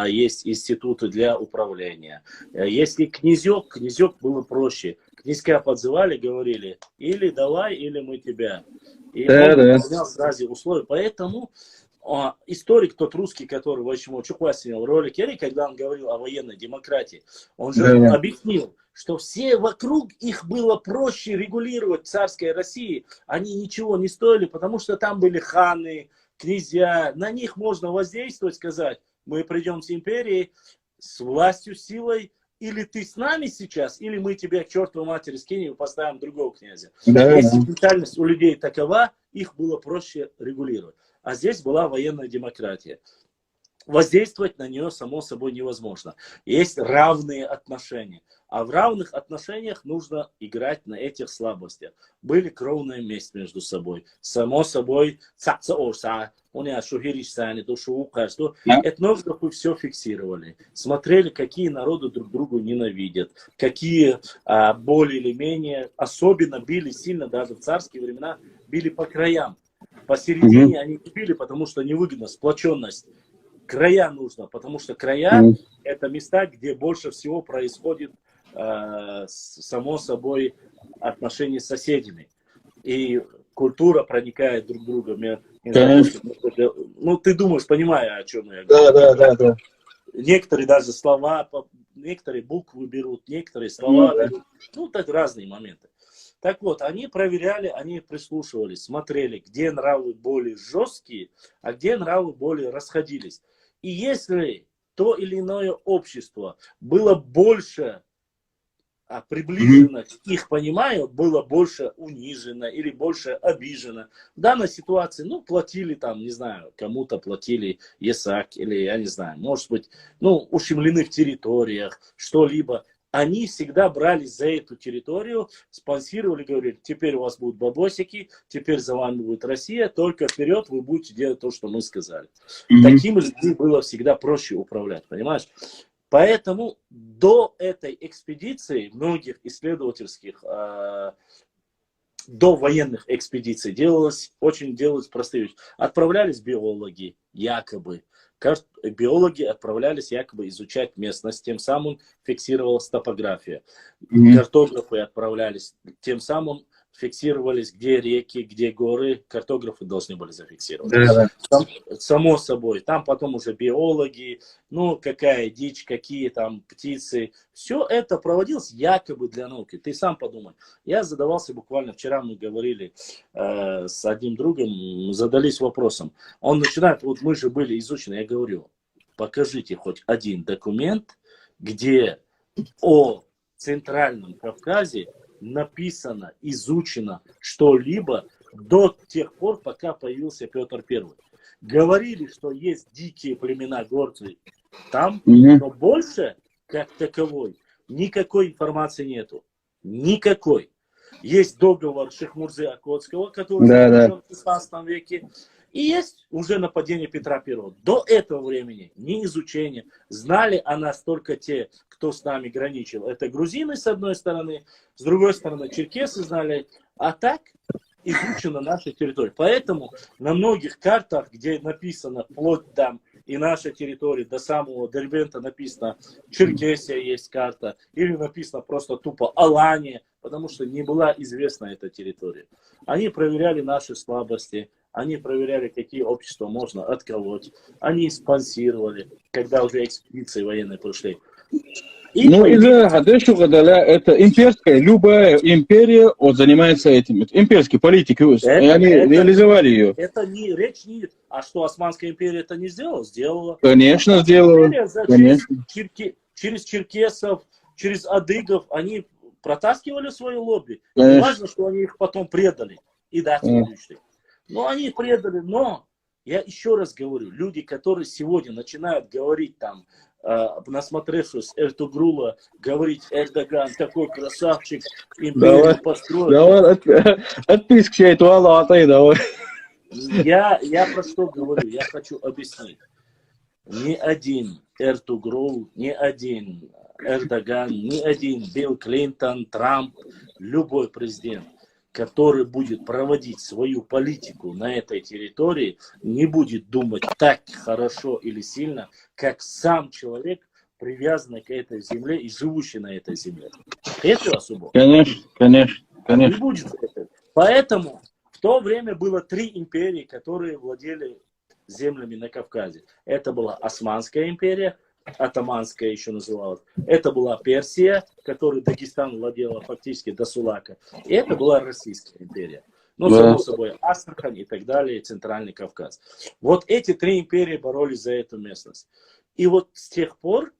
есть институты для управления. Если князек было проще. Князька подзывали, говорили, или давай, или мы тебя. И он выполнял сразу условия. Поэтому историк, тот русский, который в Чуквасине в ролике, когда он говорил о военной демократии, он же объяснил, что все вокруг их было проще регулировать в царской России. Они ничего не стоили, потому что там были ханы, князья. На них можно воздействовать, сказать, мы придем с империей, с властью, силой, или ты с нами сейчас, или мы тебя к чертовой матери скинем и поставим другого князя. Если ментальность у людей такова, их было проще регулировать. А здесь была военная демократия. Воздействовать на нее, само собой, невозможно. Есть равные отношения. А в равных отношениях нужно играть на этих слабостях. Были кровная месть между собой. Само собой, этнографы все фиксировали. Смотрели, какие народы друг другу ненавидят. Какие более или менее, особенно били сильно, даже в царские времена, били по краям. Посередине они не били, потому что невыгодно, сплоченность. Края нужно, потому что края это места, где больше всего происходит, само собой, отношения с соседями. И культура проникает друг в друга. Ну, ты думаешь, понимаю, о чем я говорю. Да. Некоторые даже слова, некоторые буквы берут, некоторые слова берут. Ну, так разные моменты. Так вот, они проверяли, они прислушивались, смотрели, где нравы более жесткие, а где нравы более расходились. И если то или иное общество было больше приближено к их пониманию, было больше унижено или больше обижено. В данной ситуации, ну, платили там, не знаю, кому-то платили ЕСАК или, я не знаю, может быть, ну, ущемлены в территориях, что-либо. Они всегда брались за эту территорию, спонсировали, говорили, теперь у вас будут бабосики, теперь за вами будет Россия, только вперед вы будете делать то, что мы сказали. Таким людьми было всегда проще управлять, понимаешь? Поэтому до этой экспедиции, многих исследовательских, до военных экспедиций, делалось простые вещи. Отправлялись биологи, якобы. Биологи отправлялись якобы изучать местность, тем самым фиксировалась топография. Картографы отправлялись, тем самым фиксировались, где реки, где горы, картографы должны были зафиксировать. Да. Само собой, там потом уже биологи, ну, какая дичь, какие там птицы. Все это проводилось якобы для науки. Ты сам подумай. Я задавался буквально, вчера мы говорили с одним другом, задались вопросом. Он начинает, вот мы же были изучены, я говорю, покажите хоть один документ, где о Центральном Кавказе написано, изучено что-либо до тех пор, пока появился Петр Первый. Говорили, что есть дикие племена горцы там, но больше, как таковой, никакой информации нету. Никакой. Есть договор Шехмурзы Окотского, который заключен в 16 веке, и есть уже нападение Петра Первого. До этого времени ни изучения. Знали о нас только те, кто с нами граничил. Это грузины с одной стороны, с другой стороны черкесы знали. А так изучена наша территория. Поэтому на многих картах, где написано вплоть там и наша территория, до самого Дербента написано Черкесия есть карта, или написано просто тупо Алания, потому что не была известна эта территория. Они проверяли наши слабости, они проверяли, какие общества можно отколоть, они спонсировали, когда уже экспедиции военные прошли. Ну, из-за Хадешу Гадаля, это имперская, любая империя вот, занимается этим. Это имперские политики, и они реализовали ее. Это не речь не... А что, Османская империя это не сделала? Сделала. Конечно, сделала. Конечно. Через черкесов, через адыгов они протаскивали свое лобби. Конечно. Важно, что они их потом предали и дать им ушли. Но они их предали, но я еще раз говорю, люди, которые сегодня начинают говорить там, насмотревшись Эртугрула, говорить Эрдоган такой красавчик, империю построил. Давай, отписка чей туала, давай. Я про что говорю, я хочу объяснить. Ни один Эртугрул, ни один Эрдоган, ни один Билл Клинтон, Трамп, любой президент, который будет проводить свою политику на этой территории, не будет думать так хорошо или сильно, как сам человек, привязанный к этой земле и живущий на этой земле. Это особо. Конечно. Не будет этого. Поэтому в то время было 3 империи, которые владели землями на Кавказе. Это была Османская империя, Атаманская еще называлась. Это была Персия, которой Дагестан владела фактически до Сулака. И это была Российская империя. Ну, само собой, Астрахань и так далее, Центральный Кавказ. Вот эти 3 империи боролись за эту местность. И вот с тех пор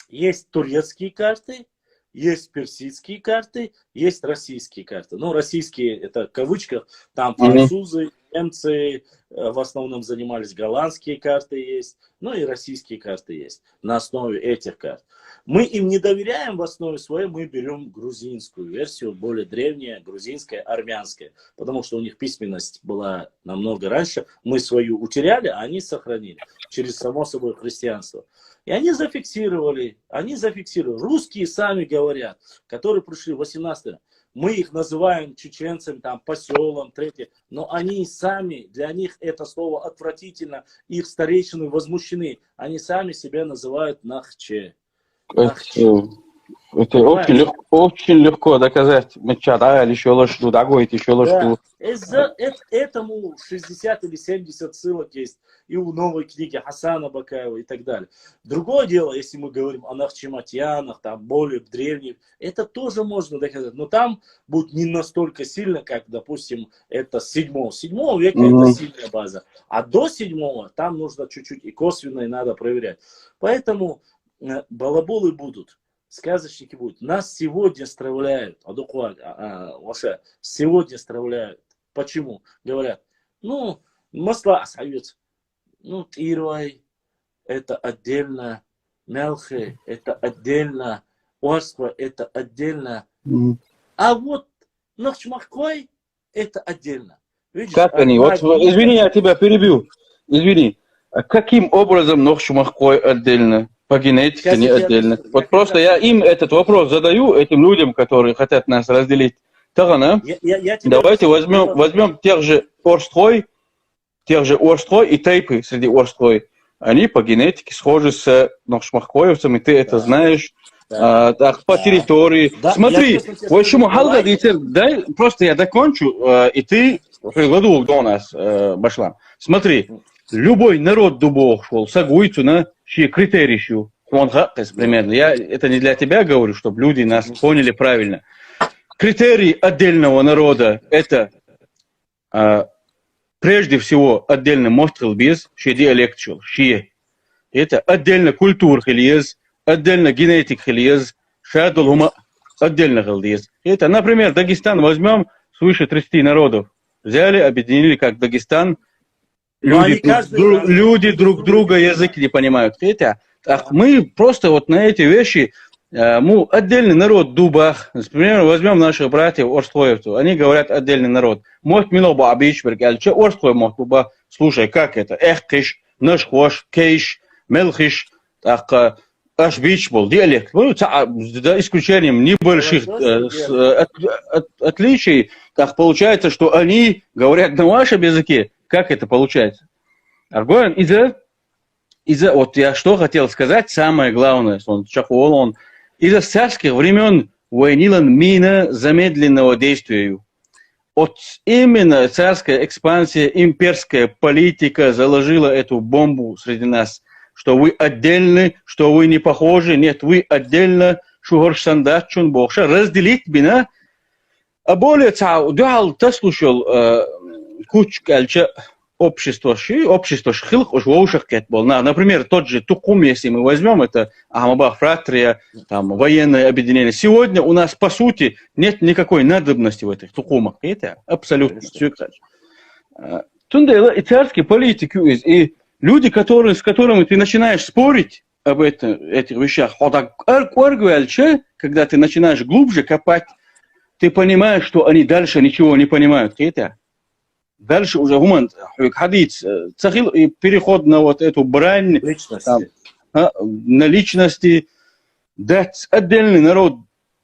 есть турецкие карты, есть персидские карты, есть российские карты. Ну, российские, это в кавычках, там французы, немцы в основном занимались, голландские карты есть, ну и российские карты есть на основе этих карт. Мы им не доверяем в основе своей, мы берем грузинскую версию, более древняя, грузинская, армянская, потому что у них письменность была намного раньше, мы свою утеряли, а они сохранили через само собой христианство. И они зафиксировали. Русские сами говорят, которые пришли в 18 мы их называем чеченцами, там, поселом, третье, но они сами, для них это слово отвратительно, их старейшины возмущены, они сами себя называют нахче. Это очень легко доказать, мечада или еще ложь, дагоить, еще ложь. Да. Этому 60 или 70 ссылок есть и у новой книги Хасана Бакаева и так далее. Другое дело, если мы говорим о нахчематьянах, там более древних, это тоже можно доказать, но там будет не настолько сильно, как, допустим, это с 7 века, это сильная база, а до 7 там нужно чуть-чуть и косвенно, и надо проверять. Поэтому балаболы будут. Сказочники будут. Нас сегодня стравляют. Сегодня стравляют. Почему? Говорят, ну, масла остается. Ну, Тирвай, это отдельно. Мелхе, это отдельно. Орство, это отдельно. А вот Нахчмахкой, это отдельно. Видишь, как они? Вот, извини, я тебя перебью. Извини. А каким образом Нахчмахкой отдельно? По генетике не отдельно. Вот просто я им этот вопрос задаю, этим людям, которые хотят нас разделить. Давайте возьмем тех же Орстрой и Тейпы среди Орстрой. Они по генетике схожи с Нахчмахкоевцами, ты это знаешь. так, по территории. Да, Смотри, я просто в общем, скажу, Халга, давай. дай, просто я закончу, и ты пригладу до нас, Башлам. Смотри, любой народ дубов шел, сагуйцу на чьи критерии щу. Он примерно. Я это не для тебя говорю, чтобы люди нас поняли правильно. Критерий отдельного народа это прежде всего отдельно мостил без ши диалект шел, ши. Это отдельно культур хилиез, отдельно генетик хилиез, шадул хума отдельно хилиез. Это, например, Дагестан возьмем свыше 30 народов. Взяли, объединили как Дагестан. Люди друг друга язык не понимают. Это, мы просто вот на эти вещи, мы отдельный народ Дубах, например, возьмем наших братьев Орстхоевцев, они говорят отдельный народ. Может, миноба абичберг, аль че Орстхоев может быть, слушай, как это? Эхкиш, нашхош, кейш, мелхиш, так, ашбич был диалект. Ну, за исключением небольших отличий, так получается, что они говорят на вашем языке. Как это получается? Аргоин, из-за, вот я что хотел сказать, самое главное, он из-за царских времен войнилан мина замедленного действия. Вот именно царская экспансия, имперская политика заложила эту бомбу среди нас, что вы отдельны, что вы не похожи, нет, вы отдельно, шугоршандачун богша, разделить бина, а более дуал таслушал кучка общество шхилх уж воушах был. Например, тот же Тукум, если мы возьмем, это Ахмабах, Фратрия, там, военное объединение. Сегодня у нас, по сути, нет никакой надобности в этих Тукумах. Это абсолютно. Тунда и царские политики, и люди, с которыми ты начинаешь спорить об этих вещах, когда ты начинаешь глубже копать, ты понимаешь, что они дальше ничего не понимают. Это дальше уже гуман хадис, цахил и переход на вот эту брань там, на личности, дать отдельный народ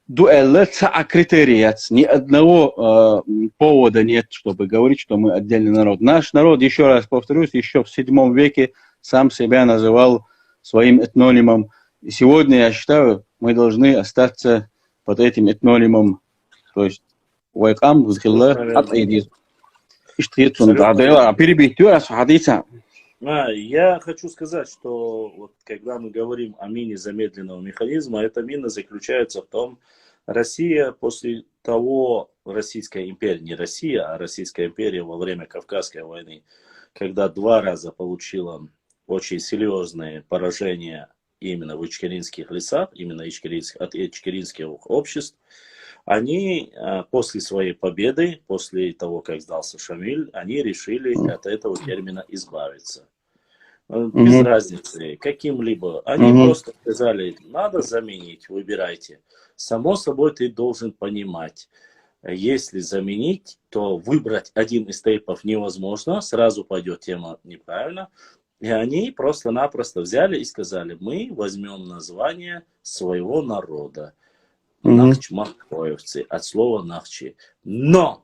дуэлла критерият, ни одного повода нет, чтобы говорить, что мы отдельный народ. Наш народ, еще раз повторюсь, еще в 7 веке сам себя называл своим этнонимом. И сегодня, я считаю, мы должны остаться под этим этнонимом, то есть вайкам, взхилла, ат-айдиз. Я хочу сказать, что вот, когда мы говорим о мине замедленного механизма, эта мина заключается в том, Россия после того, Российская империя, не Россия, а Российская империя во время Кавказской войны, когда 2 раза получила очень серьезные поражения именно в ичкеринских лесах, именно от ичкеринских обществ, они после своей победы, после того, как сдался Шамиль, они решили от этого термина избавиться. Без разницы, каким-либо. Они просто сказали, надо заменить, выбирайте. Само собой, ты должен понимать, если заменить, то выбрать один из тейпов невозможно, сразу пойдет тема неправильно. И они просто-напросто взяли и сказали, мы возьмем название своего народа. Нахчмахоевцы, от слова нахчи. Но,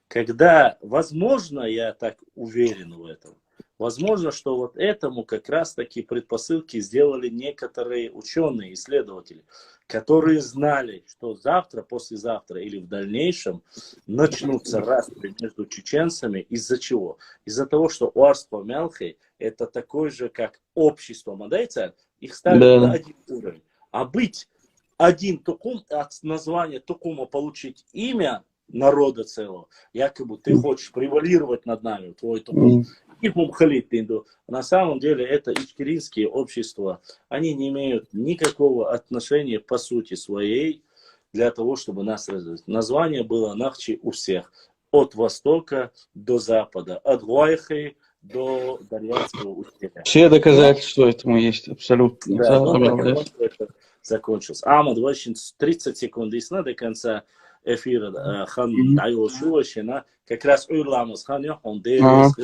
когда, возможно, я так уверен в этом, возможно, что вот этому как раз-таки предпосылки сделали некоторые ученые, исследователи, которые знали, что завтра, послезавтра или в дальнейшем начнутся распри между чеченцами. Из-за чего? Из-за того, что Уарство Мелхи это такое же, как общество Мадайца, их ставят на один уровень. А быть один Тукум, от названия Тукума получить имя народа целого, якобы ты хочешь превалировать над нами, твой Тукум. На самом деле это ичкеринские общества, они не имеют никакого отношения по сути своей для того, чтобы нас развивать. Название было Нахчи у всех, от востока до запада, от Гуайхи до Дарьянского устья. Все доказательства этому есть, абсолютно. Да, это закончилось. Амад, 30 секунд и до конца эфира хан дайол шуашина, как раз уйламыз хан я он дейвис.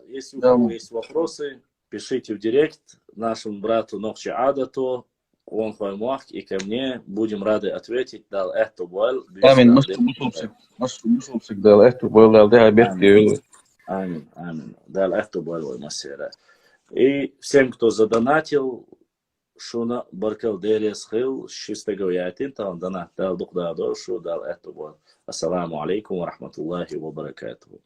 Если у кого есть вопросы, пишите в директ нашему брату Нохчи Адату, он хваймах и ко мне, будем рады ответить. Дал это бол. Амин, масту дал это бол, дал да обед. Амин. Дал это бол, масера. И всем, кто задонатил, шуна баркалдерес хил, шестого ятин, там донат дал дух дал, шо дал это вот. Ассаламу алейкум ва рахматуллахи ва баракатуху.